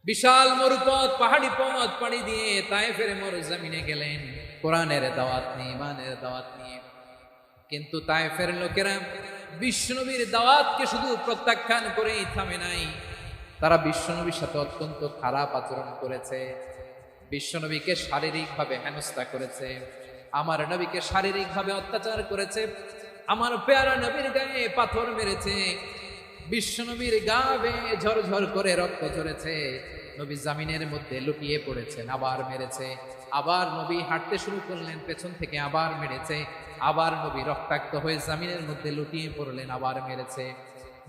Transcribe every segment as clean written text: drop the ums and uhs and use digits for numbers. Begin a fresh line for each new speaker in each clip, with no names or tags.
বিশাল মরুপথ, পাহাড়ি পথ পাড়ি দিয়ে তায়েফের মরুজমিনে গেলেন কোরআনের দাওয়াত নিয়ে, ইমানের দাওয়াত নিয়ে। কিন্তু তায়েফের লোকেরা বিশ্বনবীর দাওয়াতকে শুধু প্রত্যাখ্যান করেই থামে নাই, তারা বিশ্বনবীর সাথে অত্যন্ত খারাপ আচরণ করেছে। বিশ্বনবীকে শারীরিকভাবে হেনস্থা করেছে, আমার নবীকে শারীরিকভাবে অত্যাচার করেছে, আমার পেয়ারা নবীর গায়ে পাথর মেরেছে, বিশ্বনবীর গা বেয়ে ঝরঝর করে রক্ত ঝরেছে, নবী জামিনের মধ্যে লুটিয়ে পড়েছেন, আবার মেরেছে, আবার নবী হাঁটতে শুরু করলেন, পেছন থেকে আবার মেরেছে, আবার নবী রক্তাক্ত হয়ে জামিনের মধ্যে লুটিয়ে পড়লেন, আবার মেরেছে।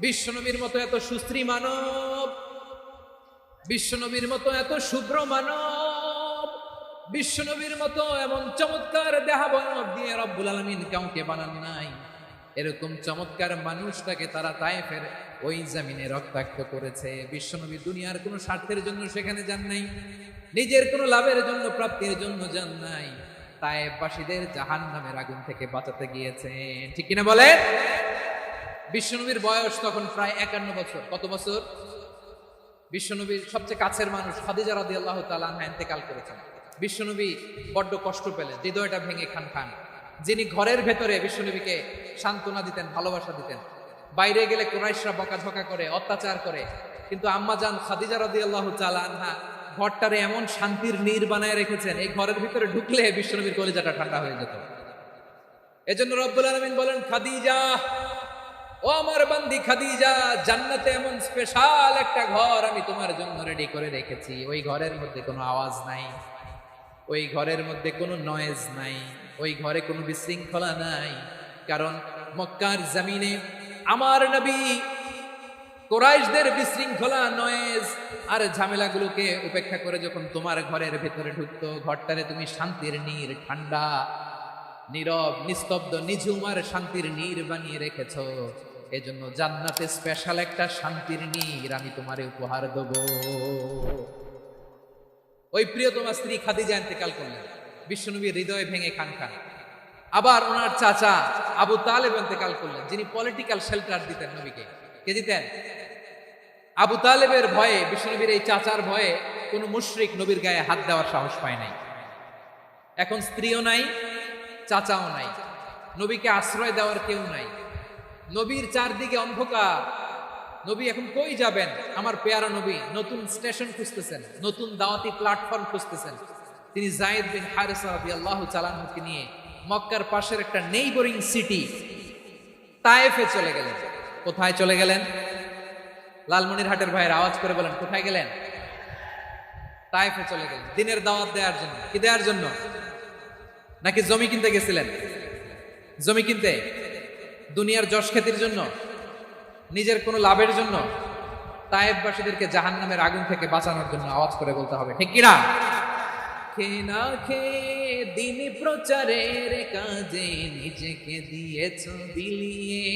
বিশ্বনবীর মতো এত সুশ্রী মানব, বিশ্বনবীর মতো এত শুভ্র মানব, বিশ্বনবীর মতো এমন চমৎকার দেহাবয়ব দিয়ে রব্বুল আলামিন কাউকে বানান নাই। এরকম চমৎকার মানুষটাকে তারা তায়েফের ওই জমিনে রক্তাক্ত করেছে। বিশ্বনবী দুনিয়ার কোনো স্বার্থের জন্য সেখানে যান নাই, নিজের কোনো লাভের জন্য, প্রাপ্তির জন্য যান নাই, তায়েফবাসীদের জাহান্নামের আগুন থেকে বাঁচাতে গিয়েছেন। ঠিক কিনা বলেন? বিশ্বনবীর বয়স তখন প্রায় 51 বছর। কত বছর? বিশ্বনবীর সবচেয়ে কাছের মানুষ খাদিজা রাদিয়াল্লাহু তাআলা আনহা ইন্তেকাল করেছেন। বিশ্বনবী বড্ড কষ্ট পেলেন, হৃদয়টা ভেঙে খান খান। যিনি ঘরের ভেতরে বিশ্বনবীকে সান্ত্বনা দিতেন, ভালোবাসা দিতেন, বাইরে গেলে কুরাইশরা বকাঝকা করে, অত্যাচার করে, কিন্তু আম্মা জান খাদিজা রাদিয়াল্লাহু তাআলা আনহা ঘরটারে এমন শান্তির নীড় বানায় রেখেছেন, এই ঘরের ভিতরে ঢুকলে বিশ্বনবীর কলিজাটা ঠান্ডা হয়ে যেত। এজন্য রব্বুল আলামিন বলেন, খাদিজা, ও আমার বান্দি খাদিজা, জান্নাতে এমন স্পেশাল একটা ঘর আমি তোমার জন্য রেডি করে রেখেছি। ওই ঘরের মধ্যে কোনো আওয়াজ নাই, ওই ঘরের মধ্যে কোনো নয়েজ নাই, ওই ঘরে কোনো বিশৃঙ্খলা নাই। কারণ মক্কার জমিনে আমার নবী কুরাইশদের বিশৃঙ্খলা, নয়েজ আর ঝামেলাগুলোকে উপেক্ষা করে যখন তোমার ঘরের ভেতরে ঢুকতো, ঘরটারে তুমি শান্তির নীড়, ঠান্ডা, নীরব, নিস্তব্ধ, নিঝুম আর শান্তির নীড় বানিয়ে রেখেছো। এজন্য জান্নাতে স্পেশাল একটা শান্তির নীড় আমি তোমারে উপহার দেব। ওই প্রিয়তমা স্ত্রী খাদিজা ইন্তেকাল করলেন, বিশ্বনবীর হৃদয় ভেঙে খান খান। আবার ওনার চাচা আবু তালেব ইন্তেকাল করলেন, যিনি পলিটিক্যাল শেল্টার দিতেন নবীকে। কে দিতেন? আবু তালেবের ভয়ে, বিশ্বনবীর এই চাচার ভয়ে কোনো মুশরিক নবীর গায়ে হাত দেওয়ার সাহস পায় নাই। এখন স্ত্রীও নাই, চাচাও নাই, নবীকে আশ্রয় দেওয়ার কেউ নাই, নবীর চারদিকে অন্ধকার। নবী এখন কই যাবেন? আমার পেয়ারা নবী নতুন স্টেশন খুঁজতেছেন, নতুন দাওয়াতি প্ল্যাটফর্ম খুঁজতেছেন। তিনি যায়েদ বিন হারেসা রাদিয়াল্লাহু তাআলা আনহুকে নিয়ে মক্কার পাশের একটা নেইবরিং সিটি তায়েফে চলে গেলেন। কোথায় চলে গেলেন? লালমনিরহাটের ভাইয়ের আওয়াজ করে বলেন, কোথায় গেলেন? তায়েফে চলে গেলেন দিনের দাওয়াত দেওয়ার জন্য। কি দেওয়ার জন্য? নাকি জমি কিনতে গেছিলেন? জমি কিনতে, দুনিয়ার যশ খ্যাতির জন্য, নিজের কোনো লাভের জন্য? তায়েফবাসীদেরকে জাহান্নামের আগুন থেকে বাঁচানোর জন্য আওয়াজ করে বলতে হবে, ঠিক কিনা? খেয়ে না খেয়ে দিন প্রচারের কাজে নিজেকে দিয়েছ বিলিয়ে,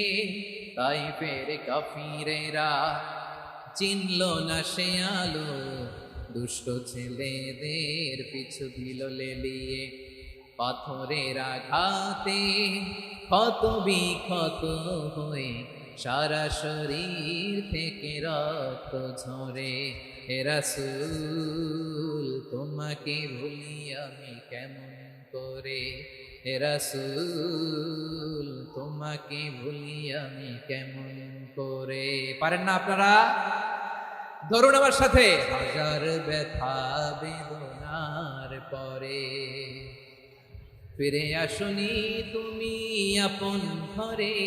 তায়েফের কাফিরেরা চিনল না সে আলো, দুষ্ট ছেলেদের পিছু দিল লেলিয়ে। পাথরের আঘাতে ক্ষত বিক্ষত হয়ে সারা শরীর থেকে রক্ত ঝরে। হে রাসূল তোমাকে ভুলি আমি কেমন করে, হে রাসূল তোমাকে ভুলি আমি কেমন করে। পারেন না আপনারা? ধরুন আমার সাথে, হাজার ব্যথা বেদনার পরে ফিরে আসনি তুমি আপন ঘরে,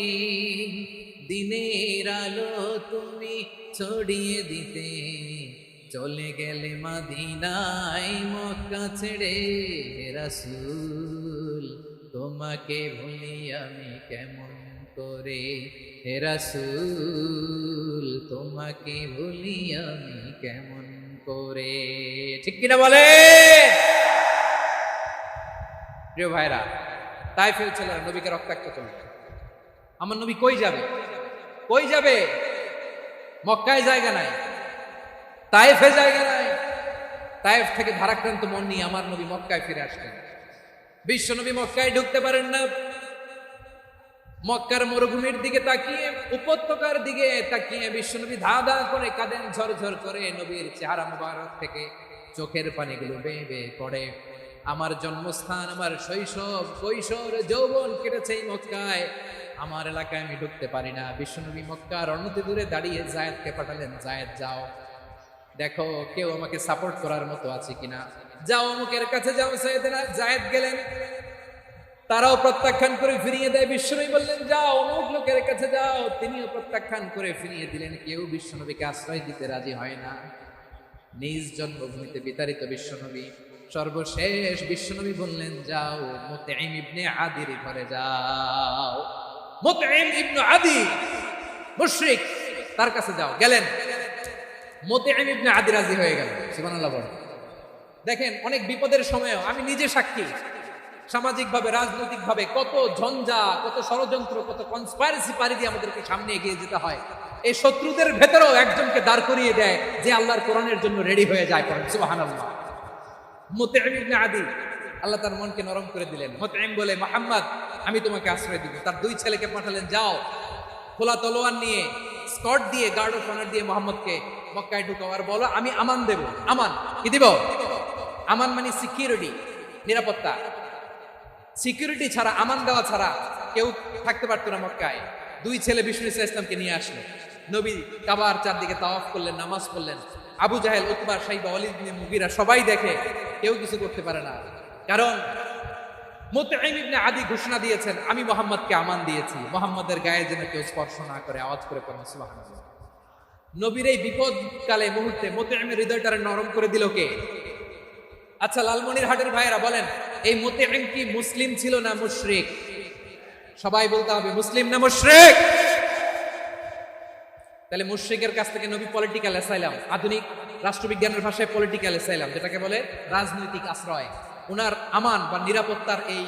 দিনের আলো তুমি ছড়িয়ে দিতে চলে গেলে মদিনায় মক্কা ছেড়ে। হে রাসূল তোমাকে ভুলি আমি কেমন করে, হে রাসূল তোমাকে ভুলি আমি কেমন করে। ঠিক কিনা বলে? প্রিয় ভাইরা, তায়েফের ছেলেরা নবীকে রক্তাক্ত করল। আমার নবী কই যাবে? কই যাবে? মক্কায় জায়গা নাই, তায়েফে জায়গা নাই। তায়েফ থেকে ভারাক্রান্ত মন নিয়ে আমার নবী মক্কায় ফিরে আসলেন। বিশ্ব নবী মক্কায় ঢুকতে পারেন না, মক্কার মরুভূমির দিকে তাকিয়ে, উপত্যকার দিকে তাকিয়ে বিশ্বনবী ধা ধা করে কাঁদেন, ঝরঝর করে। নবীর চেহারা মুবারক থেকে চোখের পানিগুলো বেয়ে বেয়ে পড়ে। আমার জন্মস্থান, আমার শৈশব, কৈশোর, যৌবন কেটেছে এই মক্কায়। আমার এলাকায় আমি ঢুকতে পারি না। বিশ্বনবী মক্কার অনতি দূরে দাঁড়িয়ে জায়েদকে পাঠালেন, জায়েদ যাও, দেখো কেউ আমাকে সাপোর্ট করার মতো আছে কিনা, যাও অমুকের কাছে যাও। জায়েদ গেলেন, তারাও প্রত্যাখ্যান করে ফিরিয়ে দেয়। বিশ্বনবী বললেন যাও অমুক লোকের কাছে যাও, তিনিও প্রত্যাখ্যান করে ফিরিয়ে দিলেন। কেউ বিশ্বনবীকে আশ্রয় দিতে রাজি হয় না। নিজ জন্মভূমিতে বিতাড়িত বিশ্বনবী, সর্বশেষ বিশ্বনবী বললেন যাও মুতঈম ইবনে আদির ঘরে যাও। মুতঈম ইবনে আদি মুশরিক, তার কাছে যাও। গেলেন, মুতঈম ইবনে আদি রাজি হয়ে গেল। সুবহানাল্লাহ বলেন। দেখেন, অনেক বিপদের সময়ও আমি নিজে সাক্ষী, সামাজিকভাবে রাজনৈতিকভাবে কত ঝঞ্ঝা, কত ষড়যন্ত্র, কত কনস্পাইরেসি পারি দিয়ে আমাদেরকে সামনে এগিয়ে যেতে হয়। এই শত্রুদের ভেতরেও একজনকে দাঁড় করিয়ে দেয় যে আল্লাহর কোরআনের জন্য রেডি হয়ে যায়। সুবহানাল্লাহ। মুতঈম ইবনে আদি, আল্লাহ তার মনকে নরম করে দিলেন। মুতঈম বলে, মুহাম্মদ আমি তোমাকে আশ্রয় দিব। তার দুই ছেলেকে পাঠালেন, যাও খোলা তলোয়ার নিয়ে, স্কট দিয়ে, গার্ড অফ অনার দিয়ে মুহাম্মদকে মক্কায় ঢুকাও, আর বলো আমি আমান দেব। আমান কি দিব? আমান মানে সিকিউরিটি, নিরাপত্তা। সিকিউরিটি ছাড়া, আমান দেওয়া ছাড়া কেউ থাকতে পারতো না মক্কায়। দুই ছেলে বিষ্ণু ইসলামকে নিয়ে আসলো। নবী কাবার চারদিকে তাওয়াফ করলেন, নামাজ পড়লেন। আবু জাহেল, উতবা, শাইবা, ওয়ালিদ ইবনে মুগীরা সবাই দেখে, কেউ কিছু করতে পারে না। কারণ মুতঈম ইবনে আদি ঘোষণা দিয়েছেন, আমি মুহাম্মদকে আমান দিয়েছি, মুহাম্মদের গায়ে যেন কেউ স্পর্শ না করে। আওয়াজ করে পড়েন সুবহানাল্লাহ। নবীর এই বিপদকালে মুহূর্তে মুতঈমের হৃদয়টারে নরম করে দিল কে? আচ্ছা, লালমনির হাটের ভাইয়েরা বলেন, এই মুতঈম কি মুসলিম ছিল না মুশরিক? সবাই বলতে হবে মুসলিম না মুশরিক। তাহলে মুশরিকের কাছ থেকে নবী পলিটিক্যাল অ্যাসাইলাম, আধুনিক রাষ্ট্রবিজ্ঞানের ভাষায় পলিটিক্যাল অ্যাসাইলাম, যেটাকে বলে রাজনৈতিক আশ্রয়, উনার আমান বা নিরাপত্তার এই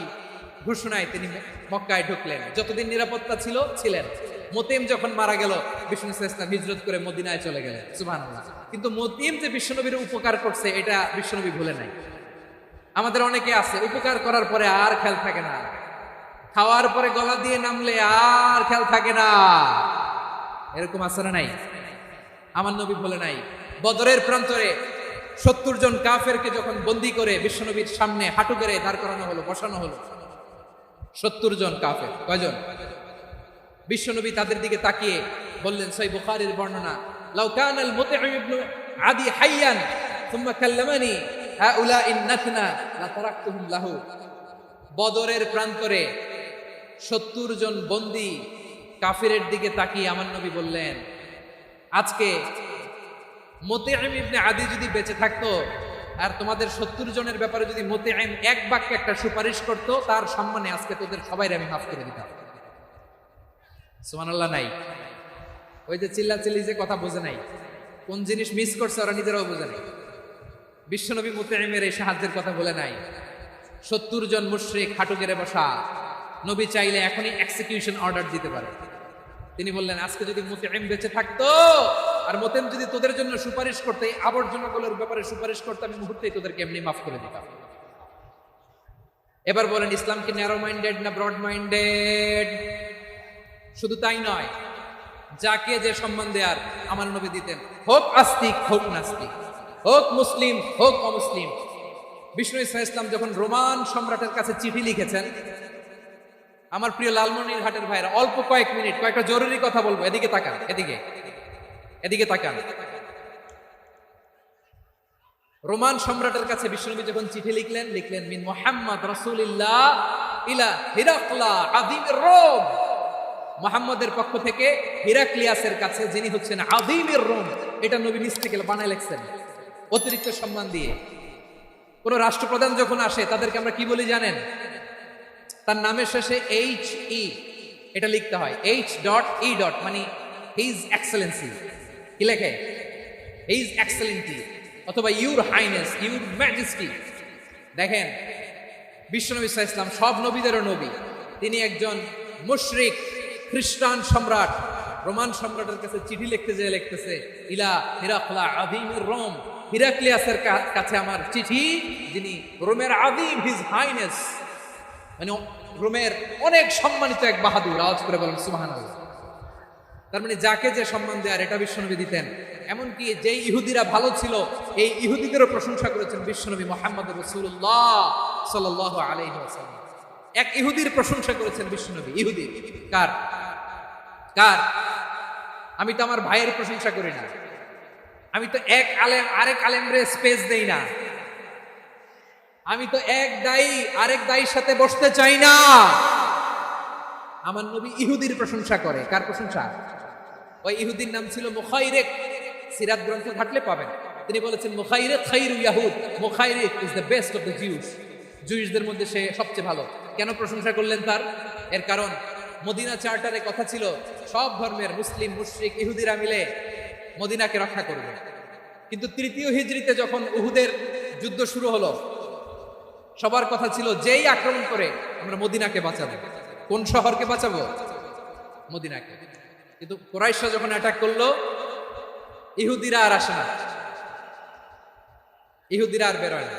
ঘোষণায় তিনি মক্কায় ঢুকলেন। যতদিন নিরাপত্তা ছিল ছিলেন। মুতঈম যখন মারা গেল, বিষ্ণু ইসলাম হিজরত করে মদিনায় চলে গেলেন। সুবহানাল্লাহ। কিন্তু মুতঈম যে বিশ্বনবীর উপকার করছে এটা বিশ্বনবী ভুলে নাই। আমাদের অনেকে আছে উপকার করার পরে আর খেয়াল থাকে না, খাওয়ার পরে গলা দিয়ে নামলে আর খেয়াল থাকে না। এরকম আছে না নাই? আমার নবী ভুলে নাই। বদরের প্রান্তরে 70 জন কাফেরকে যখন বন্দী করে বিশ্বনবীর সামনে হাঁটু গেড়ে দাঁড় করানো হলো, বসানো হলো, 70 জন কাফের। কয়জন? বিশ্বনবী তাদের দিকে তাকিয়ে বললেন, সহিহ বুখারীর বর্ণনা, লাউ কানাল মুতঈম ইবনে আদি হাইয়ান সুম্মা কাল্লামানি হাউলাইন নাতনা লা তারাকতুহুম লাহু। বদরের প্রান্তরে 70 জন বন্দী কাফিরের দিকে তাকিয়ে আমার নবী বললেন, আজকে মুতঈম ইবনে আদি যদি বেঁচে থাকতো আর তোমাদের 70 জনের ব্যাপারে যদি মুতঈম এক বাক্যে একটা সুপারিশ করতো, তার সম্মানে আজকে তোদের সবাইকে আমি মাফ করে দিতাম। সুবহানাল্লাহ। নাই ওই যে চিল্লাচিল্লি যে কথা বোঝে নাই, কোন জিনিস মিস করছে ওরা নিজেরাও বোঝে নাই। বিশ্বনবী মুতঈমের এই সাহায্যের কথা বলে নাই। 70 জন মুশরিক হাঁটু গেড়ে বসা, নবী চাইলে এখনই এক্সিকিউশন অর্ডার দিতে পারে। তিনি বললেন, আজকে যদি মুতঈম বেঁচে থাকতো আর মুতঈম যদি তোদের জন্য সুপারিশ করতে, আবর্জনাগুলোর ব্যাপারে সুপারিশ করতে, আমি মুহূর্তেই তোদেরকে এমনি মাফ করে দিতাম। এবার বলেন, ইসলাম কি ন্যারো মাইন্ডেড না ব্রড মাইন্ডেড? শুধু তাই নয়, যাকে যে সম্মান দেয়ার আমার নবী দিতেন, হোক আস্তিক হোক নাস্তিক, হোক মুসলিম হোক অমুসলিম। বিষ্ণু ইসলাম যখন রোমান সম্রাটের কাছে চিঠি লিখেছেন, আমার প্রিয় লালমনির হাটের ভাইরা, অল্প কয়েক মিনিট কয়েকটা জরুরি কথা বলবো, এদিকে তাকান, এদিকে তাকান। রোমান সম্রাটের কাছে বিশ্বনবী যখন চিঠি লিখলেন, মিন মুহাম্মদ রাসূলুল্লাহ ইলা হিরাকলা আযীমির রোম। মুহাম্মদের পক্ষ থেকে হিরাক্লিয়াসের কাছে, যিনি হচ্ছেন আযীমির রোম। এটা নবী নিজ থেকে বানায় লিখছেন, অতিরিক্ত সম্মান দিয়ে। কোন রাষ্ট্রপ্রধান যখন আসে তাদেরকে আমরা কি বলি জানেন? তার নামের শেষে HE এটা লিখতে হয়, H.E. মানে হিজ এক্সেলেন্সি। কি লেখে? হিজ এক্সেলেন্সি অথবা ইউর হাইনেস, ইউর ম্যাজেস্টি। দেখেন, বিশ্বনবী সাল্লাল্লাহু আলাইহি ওয়াসাল্লাম সব নবীদেরও নবী। তিনি একজন মুশরিক খ্রিস্টান সম্রাট, রোমান সম্রাটের কাছে চিঠি লিখতে যেয়ে লিখতেছে, ইলা হিরাকলা আযীমির রোম। হিরাক্লিয়াসের কাছে আমার চিঠি, যিনি রোমের আযীম, হিজ হাইনেস, মানে রোমের অনেক সম্মানিত এক বাহাদুর, আওয়াজ করে বলেন সুবহানাল্লাহ। তার মানে যাকে যে সম্মান দেয়ার এটা বিশ্বনবী দিতেন। এমনকি যেই ইহুদিরা ভালো ছিল এই ইহুদিদেরও প্রশংসা করেছেন বিশ্বনবী মুহাম্মদ রাসূলুল্লাহ সাল্লাল্লাহু আলাইহি ওয়াসাল্লাম। এক ইহুদির প্রশংসা করেছেন বিশ্বনবী। ইহুদি কার? কার? আমি তো আমার ভাইয়ের প্রশংসা করি না, আমি তো এক আলেম আরেক আলেমরে স্পেস দেই না, আমি তো এক দায়ী আরেক দায়ীর সাথে বসতে চাই না। আমার নবী ইহুদির প্রশংসা করে। কার প্রশংসা? ওই ইহুদির নাম ছিল মুখাইরিক। সিরাত গ্রন্থ ঘাটলে পাবেন। তিনি বলেছেন মুখাইরিক খাইরু ইয়াহুদ, Mukhairiq is the best of the Jews. জুইশদের মধ্যে সে সবচেয়ে ভালো। কেন প্রশংসা করলেন তার? এর কারণ মদিনা চার্টারে কথা ছিল সব ধর্মের মুসলিম মুশরিক ইহুদিরা মিলে মদিনাকে রক্ষা করবে। কিন্তু তৃতীয় হিজরিতে যখন উহুদের যুদ্ধ শুরু হলো, সবার কথা ছিল যেই আক্রমণ করে আমরা মদিনাকে বাঁচাবো। কোন শহরকে বাঁচাবো? মদিনাকে। কিন্তু কুরাইশরা যখন অ্যাটাক করলো, ইহুদিরা আর আসে না, ইহুদিরা আর বেরোয় না।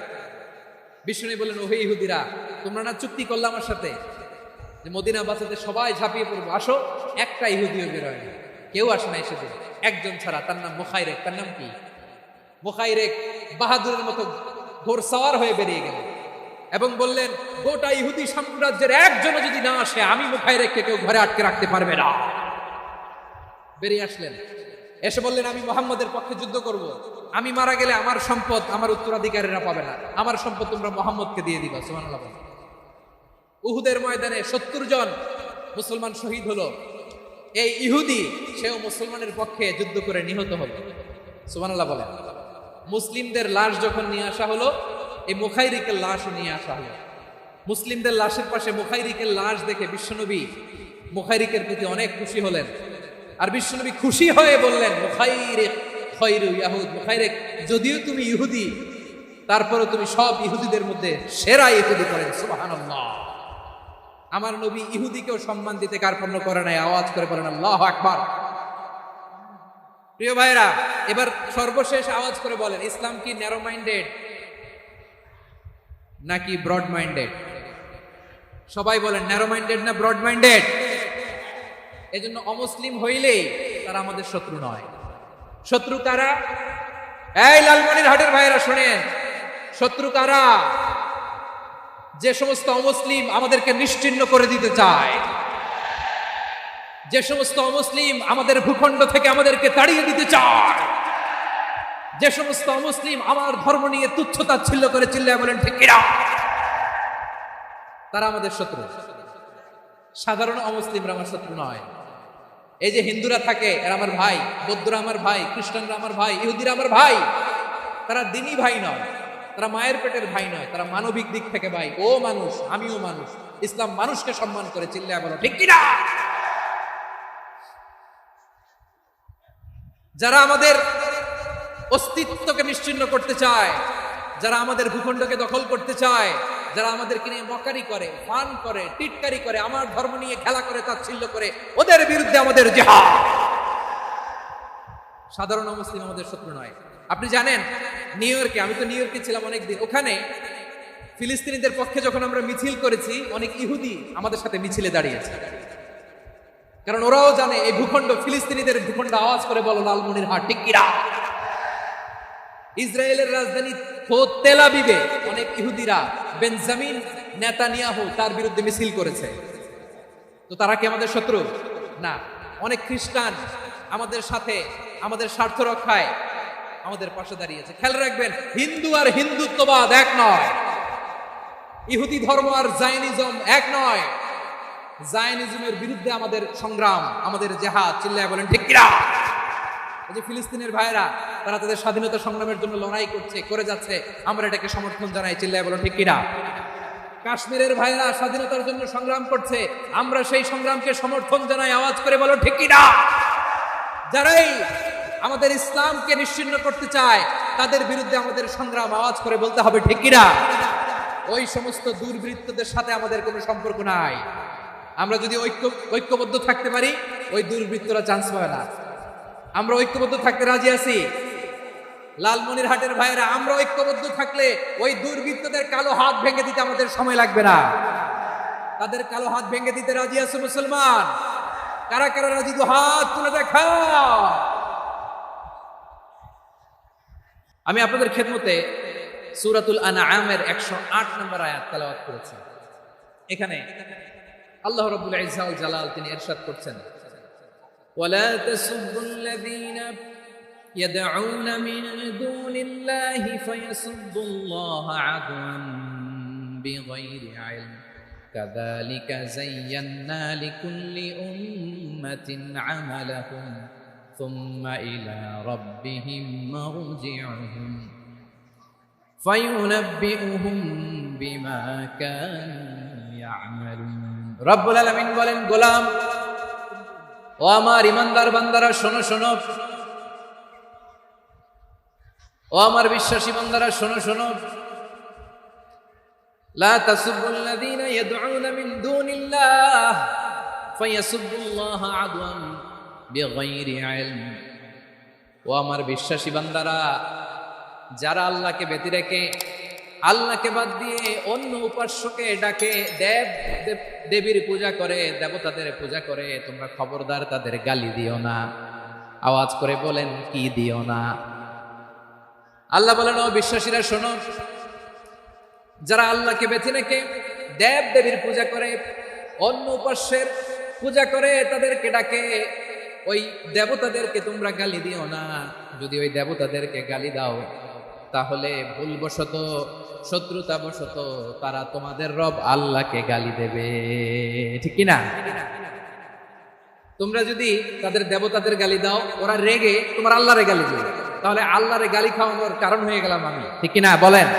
বিষ্ণু বললেন, ওহে ইহুদিরা, তোমরা না চুক্তি করলে আমার সাথে যে মদিনা বাঁচাতে সবাই ঝাঁপিয়ে পড়বো, আসো। একটা ইহুদিও বেরোয় না, কেউ আসে না এসে দিন, একজন ছাড়া। তার নাম মুখাইরেক। তার নাম কি? মুখাইরেক বাহাদুরের মতো ঘোড়সাওয়ার হয়ে বেরিয়ে গেল এবং বললেন, গোটা ইহুদি সাম্রাজ্যের একজনও যদি না আসে, আমি মুখাইরেককে কেউ ঘরে আটকে রাখতে পারবে না। বেরিয়ে আসলেন, এসে বললেন, আমি মুহাম্মদের পক্ষে যুদ্ধ করব। আমি মারা গেলে আমার সম্পদ আমার উত্তরাধিকারীরা পাবে না, আমার সম্পদ তোমরা মুহাম্মদকে দিয়ে দিবা। সুবহানাল্লাহ। উহুদের ময়দানে 70 জন মুসলমান শহীদ হলো। এই ইহুদি সেও মুসলমানের পক্ষে যুদ্ধ করে নিহত হলো। সুবহানাল্লাহ বলেন। মুসলিমদের লাশ যখন নিয়ে আসা হলো, এই মুখাইরিকের লাশও নিয়ে আসা হলো। মুসলিমদের লাশের পাশে মুখাইরিকের লাশ দেখে বিশ্বনবী মুখাইরিকের প্রতি অনেক খুশি হলেন। আর বিশ্বনবী খুশি হয়ে বললেন, মুখাইরিক খায়রু ইয়াহুদ, মুখাইরিক যদিও তুমি ইহুদি, তারপরও তুমি সব ইহুদিদের মধ্যে সেরা ইহুদি। করেন সুবহানাল্লাহ। আমার নবী ইহুদিকেও সম্মান দিতে কার্পণ্য করে নাই। আওয়াজ করে বলেন আল্লাহু আকবার। প্রিয় ভাইরা, এবার সর্বশেষ আওয়াজ করে বলেন, ইসলাম কি ন্যারো মাইন্ডেড নাকি ব্রড মাইন্ডেড? সবাই বলেন, ন্যারো মাইন্ডেড না ব্রড মাইন্ডেড? এজন্য অমুসলিম হইলেই তারা আমাদের শত্রু নয়। শত্রু কারা? এই লালমনিরহাটের ভাইরা শুনেন, শত্রু কারা? যে সমস্ত অমুসলিম আমাদেরকে নিশ্চিহ্ন করে দিতে চায়, যে সমস্ত অমুসলিম আমাদের ভূখণ্ড থেকে আমাদেরকে তাড়িয়ে দিতে চায়, যে সমস্ত অমুসলিম আমার ধর্ম নিয়ে তুচ্ছতাচ্ছিল্য করে চিল্লায় বলেন ঠিক কিনা, তারা আমাদের শত্রু। সাধারণ অমুসলিমরা আমার শত্রু নয়। এই যে হিন্দুরা থাকে, এরা আমার ভাই, বৌদ্ধরা আমার ভাই, খ্রিস্টানরা আমার ভাই, ইহুদিরা আমার ভাই। তারা দিনই ভাই নয়, তারা মায়ের পেটের ভাই নয়, তারা মানবিক দিক থেকে ভাই। ও মানুষ, আমিও মানুষ। ইসলাম মানুষকে সম্মান করে, চিল্লায় বলো ঠিক কিনা। যারা আমাদের অস্তিত্বকে নিশ্চিহ্ন করতে চায়, যারা আমাদের ভূখণ্ডকে দখল করতে চায়, যারা আমাদেরকে নিয়ে মকারি করে, ফান করে, টিটকারি করে, আমার ধর্ম নিয়ে খেলা করে, তাচ্ছিল্য করে, ওদের বিরুদ্ধে আমাদের জিহাদ। সাধারণ মুসলিম আমাদের শত্রু নয়। আপনি জানেন নিউ ইয়র্কে, আমি তো নিউ ইয়র্কে ছিলাম অনেকদিন, ওখানে ফিলিস্তিনিদের পক্ষে যখন আমরা মিছিল করেছি, অনেক ইহুদি আমাদের সাথে মিছিলে দাঁড়িয়েছে। কারণ ওরাও জানে এই ভূখণ্ড ফিলিস্তিনিদের ভূখণ্ড। আওয়াজ করে বলো লালমনিরহাট ঠিক কিনা। ইসরায়েলের রাজধানী তেল আবিবে অনেক ইহুদিরা বেঞ্জামিন নেতানিয়াহু তার বিরুদ্ধে মিছিল করেছে। তো তারা কি আমাদের শত্রু? না। অনেক খ্রিস্টান আমাদের সাথে আমাদের স্বার্থ রক্ষায় আমাদের পাশে দাঁড়িয়েছে। খেয়াল রাখবেন, হিন্দু আর হিন্দুত্ববাদ এক নয়, ইহুদি ধর্ম আর জায়নিজম এক নয়। জায়নিজমের বিরুদ্ধে আমাদের সংগ্রাম, আমাদের জিহাদ। চিল্লায় বলেন ঠিক কিনা। এই যে ফিলিস্তিনের ভাইরা, তারা তাদের স্বাধীনতা সংগ্রামের জন্য লড়াই করছে, করে যাচ্ছে, আমরা এটাকে সমর্থন জানাই। চিল্লায় বলেন ঠিক কিনা। কাশ্মীরের ভাইরা স্বাধীনতার জন্য সংগ্রাম করছে, আমরা সেই সংগ্রামকে সমর্থন জানাই। আওয়াজ করে বলো ঠিক কিনা। যারাই আমাদের ইসলামকে নিশ্চিহ্ন করতে চায়, তাদের বিরুদ্ধে আমাদের সংগ্রাম। আওয়াজ করে বলতে হবে ঠিক কিনা। ওই সমস্ত দুর্বৃত্তদের সাথে আমাদের কোনো সম্পর্ক নাই। আমরা যদি ঐক্যবদ্ধ থাকতে পারি, ওই দুর্বৃত্তরা চান্স পাবে না। আমরা ঐক্যবদ্ধ থাকতে রাজি আছি। লালমনিরহাটের ভাইয়েরা, আমরা ঐক্যবদ্ধ থাকলে ওই দুর্বৃত্তদের কালো হাত ভেঙে দিতে আমাদের সময় লাগবে না। তাদের কালো হাত ভেঙে দিতে রাজি আছে মুসলমান? কারা কারা রাজি? তো হাত তুলে দেখাও। আমি আপনাদের খেদমতে সূরাতুল আনআমের 108 নম্বর আয়াত তেলাওয়াত করেছি। এখানে আল্লাহ রাব্বুল ইজ্জা ওয়াল জালাল তিনি ইরশাদ করছেন, ওয়ালা তাসুবুল্লাযীনা ইয়াদউনা মিন দুনিল্লাহি ফায়াসুবুল্লাহা আদওয়ান বিগাইরি ইলম কাযালিকা যায়্যান্না লিকুল্লি উম্মাতিন আমালাহুম সুম্মা ইলা রাব্বিহিম মারজিউহুম ফায়ুনাব্বিউহুম বিমা কানু ইয়ামালুন। রব্বুল আলামিন বলেন, গোলাম ও আমার ইমানদার বান্দারা শোনো শোনো, ও আমার বিশ্বাসী বান্দারা শোনো শোনো, লা তাসুবুল্লাযীনা ইয়াদউনা মিন দুনিল্লাহ ফায়াসুবুল্লাহা আদওয়ান বিগাইরি ইলম। ও আমার বিশ্বাসী বান্দারা, যারা আল্লাহকে ব্যতি রেখে, আল্লাহকে বাদ দিয়ে অন্য উপাস্যকে ডাকে, দেবীর পূজা করে, দেবতাদের পূজা করে, তোমরা খবরদার তাদের গালি দিও না। আওয়াজ করে বলেন, কি দিও না? আল্লাহ বলেন, ও বিশ্বাসীরা শোনো, যারা আল্লাহকে বেছে রেখে দেব দেবীর পূজা করে, অন্য উপাস্যের পূজা করে, তাদেরকে ডাকে, ওই দেবতাদেরকে তোমরা গালি দিও না। যদি ওই দেবতাদেরকে গালি দাও, তাহলে ভুলবশত, শত্রুতাবশত তারা তোমাদের রব আল্লাহকে গালি দেবে, ঠিক কিনা? তোমরা যদি তাদের দেবতাদের গালি দাও, ওরা রেগে তোমার আল্লাহরে গালি দেবে, তাহলে আল্লাহরে গালি খাওয়ানোর কারণ হয়ে গেলাম আমি, ঠিক কিনা বলেন?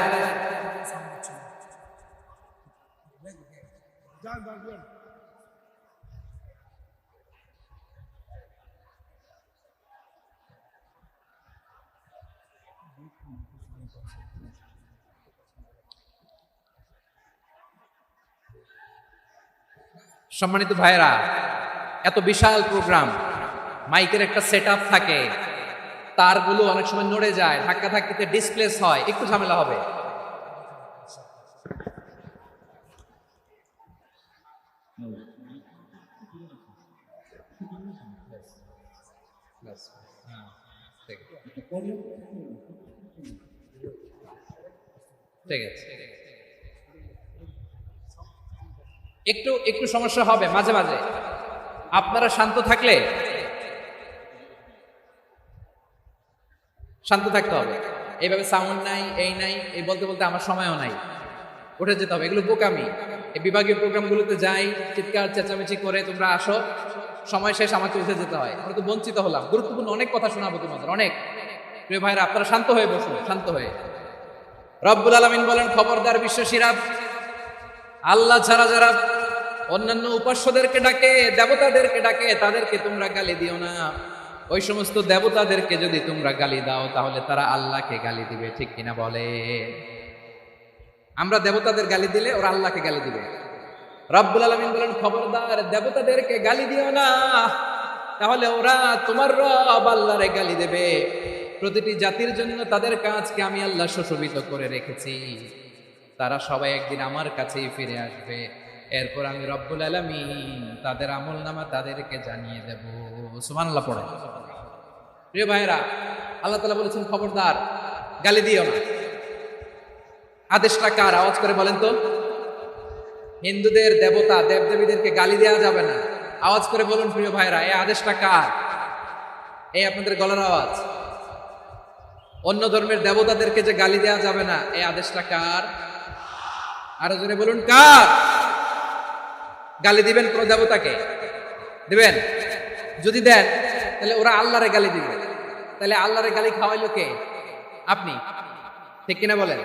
সম্মানিত ভাইরা, এত বিশাল প্রোগ্রাম, মাইকের একটা সেটআপ থাকে, তারগুলো অনেক সময় নড়ে যায়, ধাক্কা ধাক্কিতে ডিসপ্লেস হয়, একটু ঝামেলা হবে। ঠিক আছে, একটু একটু সমস্যা হবে মাঝে মাঝে। আপনারা শান্ত থাকলে, শান্ত থাকতে হবে। এইভাবে সাউন্ড নাই, এই নাই, এই বলতে বলতে আমার সময়ও নাই, উঠে যেতে হবে, এগুলো বোকামি। এই বিভাগীয় প্রোগ্রামগুলোতে যাই, চিৎকার চেঁচামেচি করে তোমরা আসো, সময় শেষ, আমাকে উঠে যেতে হয়, আমরা তো বঞ্চিত হলাম। গুরুত্বপূর্ণ অনেক কথা শোনাবো তোমাদের, অনেক। প্রিয় ভাইরা, আপনারা শান্ত হয়ে বসুন, শান্ত হয়ে। রব্বুল আলামিন বলেন, খবরদার বিশ্বাসীরা, আল্লাহ ছাড়া যারা অন্যান্য উপাস্যদেরকে ডাকে, দেবতাদেরকে ডাকে, তাদেরকে তোমরা গালি দিও না। ওই সমস্ত দেবতাদেরকে যদি তোমরা গালি দাও, তাহলে তারা আল্লাহকে গালি দিবে, ঠিক কিনা বলে? আমরা দেবতাদের গালি দিলে ওরা আল্লাহকে গালি দিবে। রব্বুল আলামিন বলেন, খবরদার দেবতাদেরকে গালি দিও না, তাহলে ওরা তোমার রব আল্লাহরে গালি দেবে। প্রতিটি জাতির জন্য তাদের কাজকে আমি আল্লাহ সুশোভিত করে রেখেছি, তারা সবাই একদিন আমার কাছেই ফিরে আসবে। এরপর আমি রব্বুল আলামিন তাদের আমলনামা তাদেরকে জানিয়ে দেব। সুবহানাল্লাহ পড়ে। প্রিয় ভাইরা, আল্লাহ তাআলা বলেছেন, খবরদার গালি দিও না। আদেশটা কার? আওয়াজ করে বলেন তো। হিন্দুদের দেবতা দেবদেবীদেরকে গালি দেওয়া যাবে না, আওয়াজ করে বলুন প্রিয় ভাইরা, এই আদেশটা কার? এই আপনাদের গলার আওয়াজ। অন্য ধর্মের দেবতাদেরকে যে গালি দেওয়া যাবে না, এই আদেশটা কার? আরো জোরে বলুন, কার? গালি দিবেন কোন দেবতাকে? দিবেন? যদি দেন, তাহলে ওরা আল্লাহরে গালি দিবে। তাহলে আল্লাহরে গালি খাওয়াইলো কে? আপনি, ঠিক কিনা বলেন?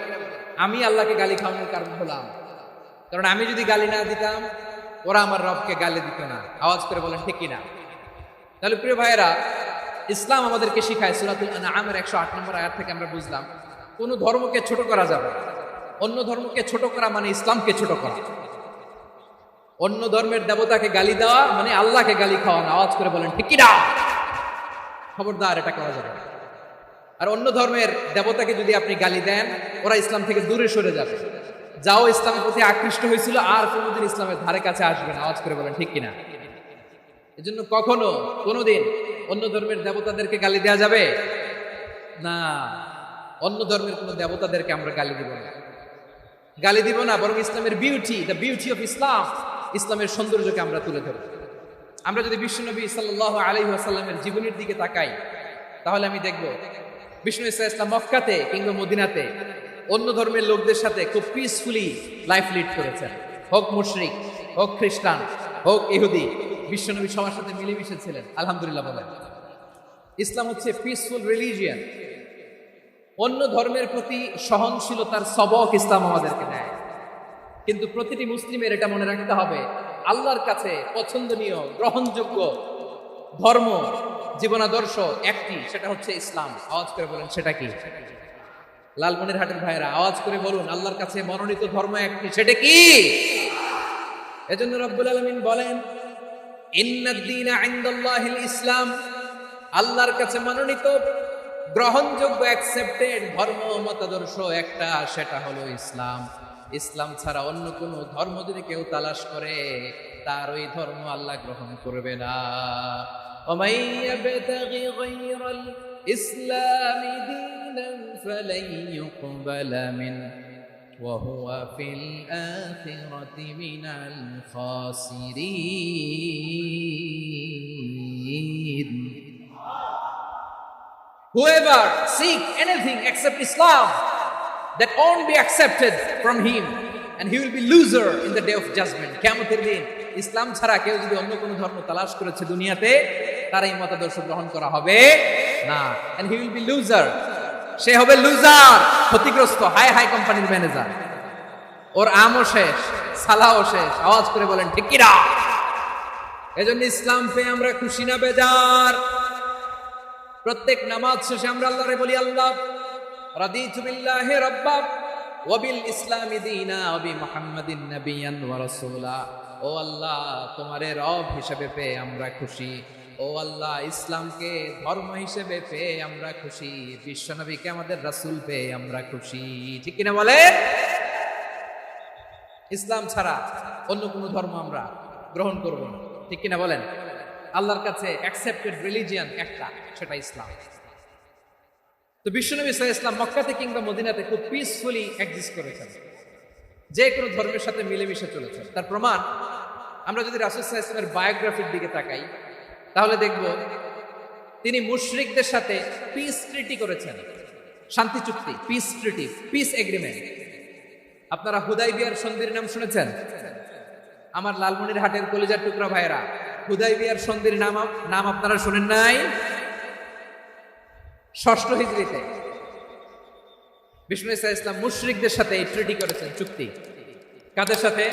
আমি আল্লাহকে গালি খাওয়ানোর কারণ হলাম, কারণ আমি যদি গালি না দিতাম, ওরা আমার রবকে গালি দিত না। আওয়াজ করে বলেন, ঠিক কিনা? তাহলে প্রিয় ভাইয়েরা, ইসলাম আমাদেরকে শিখায়, সূরাতুল আনআমের 108 নম্বর আয়াত থেকে আমরা বুঝলাম, কোন ধর্মকে ছোট করা যাবে না। অন্য ধর্মকে ছোট করা মানে ইসলামকে ছোট করা। অন্য ধর্মের দেবতাকে গালি দেওয়া মানে আল্লাহকে গালি খাওয়ানো। আওয়াজ করে বলেন, ঠিক কিনা? খবরদার, এটা করা যাবে না। আর অন্য ধর্মের দেবতাকে যদি আপনি গালি দেন, ওরা ইসলাম থেকে দূরে সরে যাবে। যাও ইসলামের প্রতি আকৃষ্ট হয়েছিল আর কোনোদিন ইসলামের ধারে কাছে আসবে না। আওয়াজ করে বলেন ঠিক কিনা? এজন্য কখনো কোনোদিন অন্য ধর্মের দেবতাদেরকে গালি দেওয়া যাবে না। অন্য ধর্মের কোনো দেবতাদেরকে আমরা গালি দিব না, গালি দিব না, বরং ইসলামের beauty, the beauty of Islam, ইসলামের সৌন্দর্যকে আমরা তুলে ধরব। আমরা যদি বিশ্বনবী সাল্লাল্লাহু আলাইহি ওয়াসাল্লামের জীবনের দিকে তাকাই, তাহলে আমি দেখব বিষ্ণু ইসলাম মক্কাতে কিংবা মদিনাতে অন্য ধর্মের লোকদের সাথে খুব পিসফুলি লাইফ লিড করেছেন। হোক মুশরিক, হোক খ্রিস্টান, হোক ইহুদি, বিশ্বনবী সবার সাথে মিলেমিশে ছিলেন। আলহামদুলিল্লাহ বলেন। ইসলাম হচ্ছে পিসফুল রিলিজিয়ান। অন্য ধর্মের প্রতি সহনশীলতার সবক ইসলাম আমাদেরকে দেয়। কিন্তু প্রতিটি মুসলিমের এটা মনে রাখতে হবে, আল্লাহর কাছে পছন্দনীয় গ্রহণযোগ্য ধর্ম, জীবনাদর্শ একটি, সেটা হচ্ছে ইসলাম। আওয়াজ করে বলেন সেটা কি? লালমনিরহাটের ভাইয়েরা আওয়াজ করে বলুন, আল্লাহর কাছে মনোনীত ধর্ম একটি, সেটা কি? এজন্য রব্বুল আলামিন বলেন, ইন্নাদ দীনা ইনদাল্লাহিল ইসলাম, আল্লাহর কাছে মনোনীত গ্রহণযোগ্য অ্যাকসেপ্টেড ধর্ম মতাদর্শ একটা, সেটা হলো ইসলাম। ইসলাম ছাড়া অন্য কোন ধর্ম যদি কেউ তালাশ করে, তার ওই ধর্ম আল্লাহ গ্রহণ করবে না। ওমাই ইয়াবতাগি গায়রাল ইসলামি দীনান ফালান ইউকবালা মিন ওয়া হুয়া ফিল আখিরাতি মিনাল খাসিরিন। Whoever seek anything except Islam, that won't be accepted from him, and he will be loser in the day of judgment. কিয়ামতের দিন ইসলাম ছাড়া কেউ যদি অন্য কোনো ধর্ম তালাশ করেছে দুনিয়াতে, তার এই মতাদর্শ গ্রহণ করা হবে না, and he will be loser. সে হবে লুজার, ক্ষতিগ্রস্ত, হাই হাই কোম্পানির ম্যানেজার। ওর আমও শেষ, সালাও শেষ। আওয়াজ করে বলেন ঠিক কি না? এজন্য ইসলাম পেয়ে আমরা খুশি না বেজার? প্রত্যেক নামাজ শেষে আমরা আল্লাহরে বলি, আল্লাহ রাদিতু বিল্লাহি রাব্বা ওয়া বিল ইসলামি দীনা ওয়া বি মুহাম্মাদিন নাবিয়্যান ওয়া রাসূলা। ও আল্লাহ, তোমারে রব হিসেবে পেয়ে আমরা খুশি। ও আল্লাহ, ইসলামকে ধর্ম হিসেবে পেয়ে আমরা খুশি। বিশ্বনবীকে আমাদের রাসূল পেয়ে আমরা খুশি। ঠিক কিনা বলে? ইসলাম ছাড়া অন্য কোনো ধর্ম আমরা গ্রহণ করব না। ঠিক কিনা বলেন? আল্লাহর কাছে অ্যাকসেপ্টেড রিলিজিয়ান একটা, সেটা ইসলাম। তো বিশ্বনবী সাল্লাল্লাহু আলাইহি ওয়াসাল্লাম মক্কাতে কিংবা মদিনাতে খুব পিসফুলি এক্সিস্ট করেছেন, যে কোনো ধর্মের সাথে মিলেমিশে চলেছেন। তার প্রমাণ আমরা যদি রাসূল সাল্লাল্লাহু আলাইহি ওয়াসাল্লামের বায়োগ্রাফির দিকে তাকাই, তাহলে দেখব তিনি মুশরিকদের সাথে পিস ট্রিটি করেছেন, শান্তি চুক্তি, পিস ট্রিটি, পিস এগ্রিমেন্ট। আপনারা হুদাইবিয়ার সন্ধির নাম শুনেছেন? আমার লালমনিরহাটের কলিজার টুকরা ভাইয়েরা, হুদাইবিয়ার সন্ধির নাম আপনারা শুনেন নাই? 6ষ্ঠ হিজরিতে বিষ্ণু ইসা ইসলাম মুশরিকদের সাথে এই ট্রিটি করেছেন, চুক্তি। কাদের সাথে?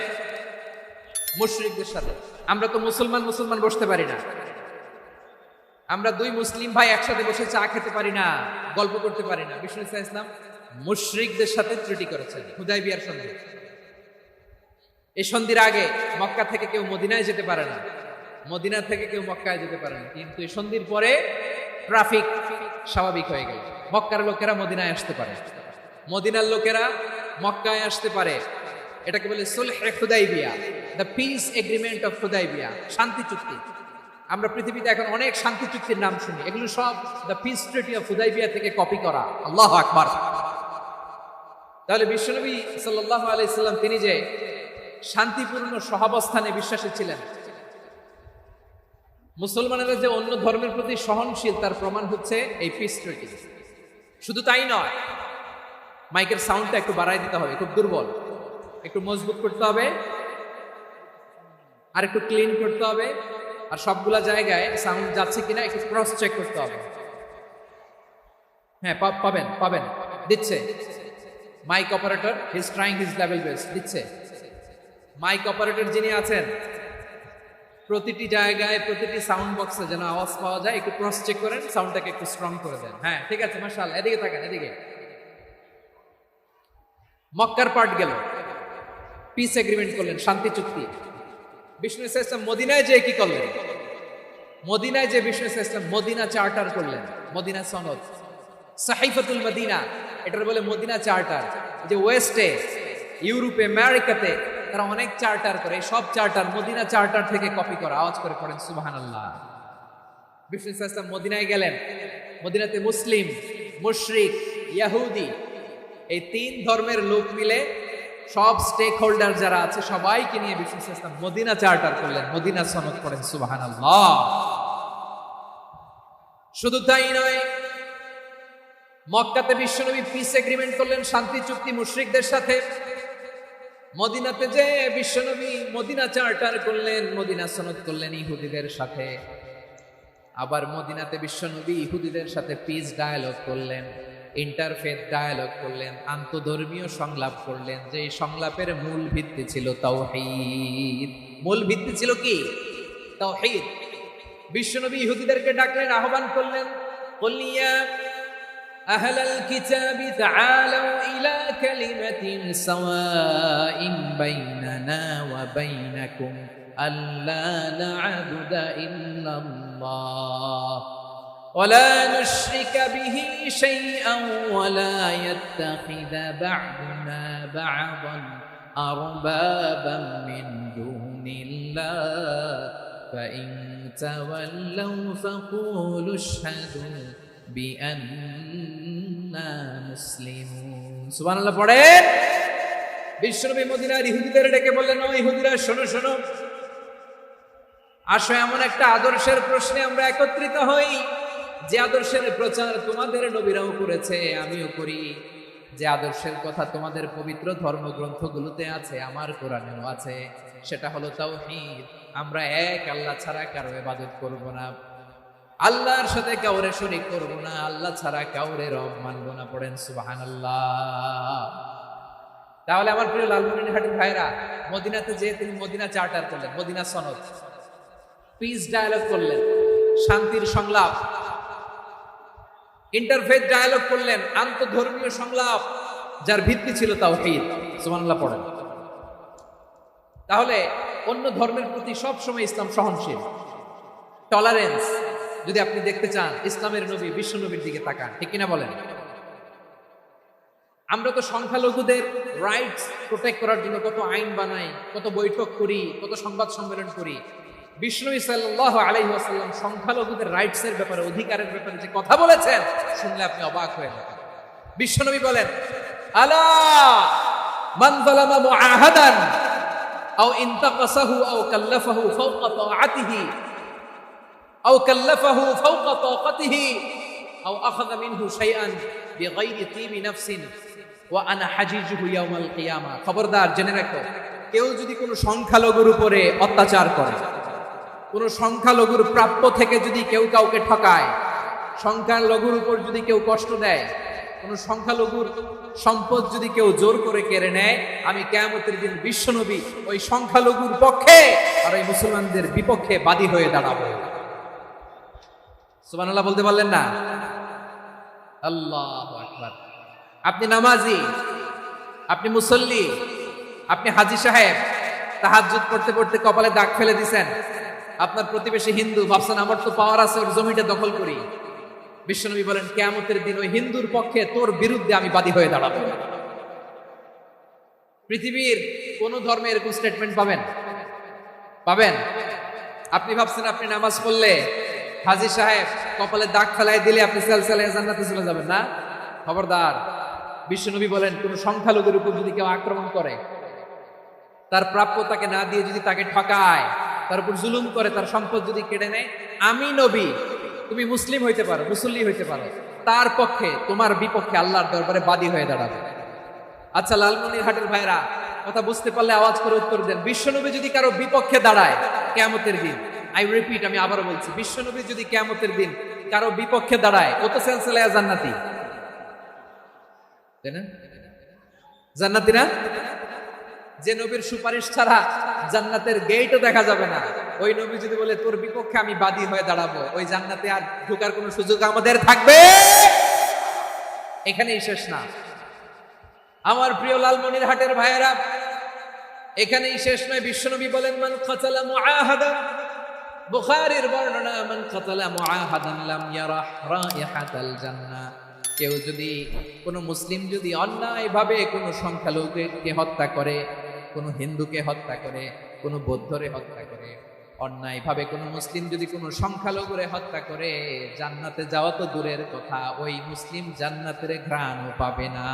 মুশরিকদের সাথে। আমরা তো মুসলমান বসতে পারি না। আমরা দুই মুসলিম ভাই একসাথে বসে চা খেতে পারি না, গল্প করতে পারি না। বিষ্ণু ইসা ইসলাম মুশরিকদের সাথে ট্রিটি করেছেন, হুদাইবিয়ার সন্ধি। এই সন্ধির আগে মক্কা থেকে কেউ মদিনায় যেতে পারে না, মদিনা থেকে কেউ মক্কায় যেতে পারে না। কিন্তু এই সন্ধির পরে ট্রাফিক স্বাভাবিক হয়ে গেল। মক্কার লোকেরা মদিনায় আসতে পারে, মদিনার লোকেরা মক্কায় আসতে পারে। এটাকে বলে সুলহে হুদাইবিয়া, the peace agreement of Hudaibiya, শান্তি চুক্তি। আমরা পৃথিবীতে এখন অনেক শান্তি চুক্তির নাম শুনি, এগুলো সব the piece treaty of Hudaibiya থেকে কপি করা। আল্লাহু আকবার। তাহলে বিশ্বনবী সাল্লাল্লাহু আলাইহি সাল্লাম তিনি যে শান্তিপূর্ণ সহাবস্থানে বিশ্বাসী ছিলেন, মুসলমানেরা যে অন্য ধর্মের প্রতি সহনশীল, তার প্রমাণ হচ্ছে এই পিস ট্রিটি। শুধু তাই নয়, মাইকের সাউন্ডটা একটু বাড়াই দিতে হবে, খুব দুর্বল, একটু মজবুত করতে হবে, আর একটু ক্লিন করতে হবে, আর সবগুলা জায়গায় সাউন্ড যাচ্ছে কিনা একটু ক্রস চেক করতে হবে। হ্যাঁ, পাবেন, দিচ্ছে। Mike operator is trying his level best, দিচ্ছে। মাইক অপারেটর যিনি আছেন, প্রতিটি জায়গায় প্রতিটি সাউন্ড বক্সে যেন আওয়াজ পাওয়া যায়, একটু ক্রস চেক করেন, সাউন্ডটাকে একটু স্ট্রং করে দেন। হ্যাঁ, ঠিক আছে, মাশাআল্লাহ। এদিকে তাকান, এদিকে। মক্কার পার্ট গেল, পিস এগ্রিমেন্ট করলেন, শান্তি চুক্তি। বিষ্ণু ইসলাম মদিনায় যে কি করলেন? মদিনায় যে বিষ্ণু ইসলাম মদিনা চার্টার করলেন, মদিনা সনদ, সাহিফাতুল মদিনা, এটার বলে মদিনা চার্টার। যে ওয়েস্টে ইউরোপে, আমেরিকাতে তারা অনেক চার্টার করে, সব চার্টার মদিনা চার্টার থেকে কপি করা। আওয়াজ করে পড়েন সুবহানাল্লাহ। বিষ্ণু ইসলাম মদিনায় গেলেন, মদিনাতে মুসলিম, মুশরিক, ইহুদি এই তিন ধর্মের লোক মিলে সব স্টেক হোল্ডার যারা আছে সবাইকে নিয়ে বিষ্ণু ইসলাম মদিনা চার্টার করলেন, মদিনা সনদ করেন সুবহানাল্লাহ। শুধু তাই নয়, মক্কাতে বিশ্বনবী পিস এগ্রিমেন্ট করলেন, শান্তি চুক্তি মুশরিকদের সাথে। মদিনাতে যে বিশ্বনবী মদিনা চার্টার করলেন, মদিনা সনদ করলেন ইহুদিদের সাথে। আবার মদিনাতে বিশ্বনবী ইহুদিদের সাথে পিস ডায়ালগ করলেন, ইন্টারফেথ ডায়ালগ করলেন, আন্তধর্মীয় সংলাপ করলেন, যে সংলাপের মূল ভিত্তি ছিল তাওহীদ। মূল ভিত্তি ছিল কি? তাওহীদ। বিশ্বনবী ইহুদিদেরকে ডাকলেন, আহ্বান করলেন, কুল ইয়া আহলাল কিতাবি তাআলাউ ইলা কালিমাতিন সাওয়াইন বাইনানা ওয়া বাইনাকুম আল্লা না'বুদা ইল্লাল্লাহ ওয়া লা নুশরিকা বিহি শাইআন ওয়া লা ইয়াত্তাখিযা বা'দুনা বা'দান আরবাবান মিন দুনিল্লাহ فإن تولوا فقولوا اشهدوا بأننا مسلمون সুবহানাল্লাহ পড়েন। বিশ্বনবী মদিনার ইহুদিদের ডেকে বললেন, ও ইহুদিরা শোনো শোনো, আসো এমন একটা আদর্শের প্রশ্নে আমরা একত্রিত হই যে আদর্শের প্রচার তোমাদের নবীরাও করেছে, আমিও করি। যে আদর্শের কথা তোমাদের পবিত্র ধর্মগ্রন্থগুলোতে আছে, আমার কোরআনেও আছে, সেটা হলো তাওহীদ। আমরা এক আল্লাহ ছাড়া কারো ইবাদত করব না, আল্লাহর সাথে কাউরে শরীক করব না, আল্লাহ ছাড়া কাউরে রব মানব না। পড়েন সুবহানাল্লাহ। তাহলে আমার প্রিয় লালমনিরহাটের ভাইরা, মদিনাতে যে তিনি মদিনা চার্টার করলেন, মদিনা সনদ, পিস ডায়ালগ করলেন, শান্তির সংলাপ, ইন্টারফেথ ডায়ালগ করলেন, আন্তধর্মীয় সংলাপ, যার ভিত্তি ছিল তাওহীদ। সুবহানাল্লাহ পড়েন। তাহলে অন্য ধর্মের প্রতি সব সময় ইসলাম সহনশীল, টলারেন্স। যদি আপনি দেখতে চান ইসলামের নবী বিশ্ব নবীর দিকে তাকান, ঠিক কিনা বলেন? আমরা তো সংখ্যালঘুদের রাইটস প্রোটেক্ট করার জন্য কত আইন বানাই, কত বৈঠক করি, কত সংবাদ সম্মেলন করি। বিশ্বনবী সাল্লাল্লাহু আলাইহি ওয়াসাল্লাম সংখ্যালঘুদের রাইটস এর ব্যাপারে, অধিকারের ব্যাপারে যে কথা বলেছেন, শুনলে আপনি অবাক হয়ে যাবেন। বিশ্বনবী বলেন, আলা মান যালামা মুআহাদান আও ইনতাকাসাহু আও কাল্লাফাহু ফাওকা তাআতিহি আও কাল্লাফাহু ফাওকা তাকাতিহি আও আখাযা মিনহু শাইআন বিগাইরি তিবি নাফসিন ওয়া আনা হাজিজুহু ইয়াউমাল কিয়ামা। খবরদার, জেনে রাখো, কেউ যদি কোনো সংখ্যালঘুর উপরে অত্যাচার করে, কোনো সংখ্যালঘুর প্রাপ্য থেকে যদি কেউ কাউকে ঠকায়, সংখ্যালঘুর উপর যদি কেউ কষ্ট দেয়, কোন সংখ্যালঘুর সম্পদ যদি কেউ জোর করে কেড়ে নেয়, আমি কিয়ামতের দিন বিশ্বনবী ওই সংখ্যালঘুর পক্ষে আর ওই মুসলমানদের বিপক্ষে বাদী হয়ে দাঁড়াবো। সুবহানাল্লাহ বলতে পারলেন না? আল্লাহু আকবার। আপনি নামাজি, আপনি মুসল্লি, আপনি হাজী সাহেব, তাহাজ্জুদ পড়তে পড়তে কপালে দাগ ফেলে দিছেন, আপনার প্রতিবেশী হিন্দু, ভাবছেন আমার তো পাওয়ার আছে, ওর জমিটা দখল করি। বিশ্বনবী বলেন, কিয়ামতের দিন ওই হিন্দুর পক্ষে তোর বিরুদ্ধে আমি বাদী হয়ে দাঁড়াবো। পৃথিবীর কোন ধর্মে এরকম স্টেটমেন্ট পাবেন? পাবেন? আপনি ভাবছেন আপনি নামাজ পড়লে হাজী সাহেব কপালে দাগ ফেলাই দিলে আপনি সেলসেলায় জান্নাতে চলে যাবেন না? খবরদার। বিশ্বনবী বলেন, কোন সংখ্যালঘুর উপর যদি কেউ আক্রমণ করে, তার প্রাপ্য তাকে না দিয়ে যদি তাকে ঠকায়, তার উপর জুলুম করে, তার সম্পদ যদি কেড়ে নেয়, আমি নবী, তুমি মুসলিম হইতে পারো, মুসল্লি হইতে পারো, তার পক্ষে তোমার বিপক্ষে আল্লাহর দরবারে বাদী হয়ে দাঁড়াবে। আচ্ছা লালমনিরহাটের ভাইরা, কথা বুঝতে পারলে আওয়াজ করে উত্তর দেন। বিশ্বনবী যদি কারো বিপক্ষে দাঁড়ায় কিয়ামতের দিন, আই রিপিট, আমি আবারও বলছি, বিশ্বনবী যদি কিয়ামতের দিন কারো বিপক্ষে দাঁড়ায়, ও তো সেলসেলায় জান্নাতি, তাই না? জান্নাতি না? যে নবীর সুপারিশ ছাড়া জান্নাতের গেটও দেখা যাবে না, ওই নবী যদি বলে তোর বিপক্ষে আমি বাদী হয়ে দাঁড়াবো, ওই জান্নাতে আর ঢোকার কোনো সুযোগ আমাদের থাকবে? এখানেই শেষ না আমার প্রিয় লালমনিরহাটের ভাইয়েরা, এখানেই শেষ নয়। বিশ্বনবী বলেন, মান কাতালা মুআহাদান, বুখারীর বর্ণনা, মান কাতালা মুআহাদান লাম ইয়ারাহ রাইহাতাল জান্নাহ, কেউ যদি কোনো মুসলিম যদি অন্যায়ভাবে কোনো সংখ্যালঘুকে হত্যা করে, কোনো হিন্দুকে হত্যা করে, কোনো বৌদ্ধরে হত্যা করে, অন্যায়ভাবে কোনো মুসলিম যদি কোনো সংখ্যালঘুরে হত্যা করে, জান্নাতে যাওয়া তো দূরের কথা, ওই মুসলিম জান্নাতের ঘ্রাণও পাবে না।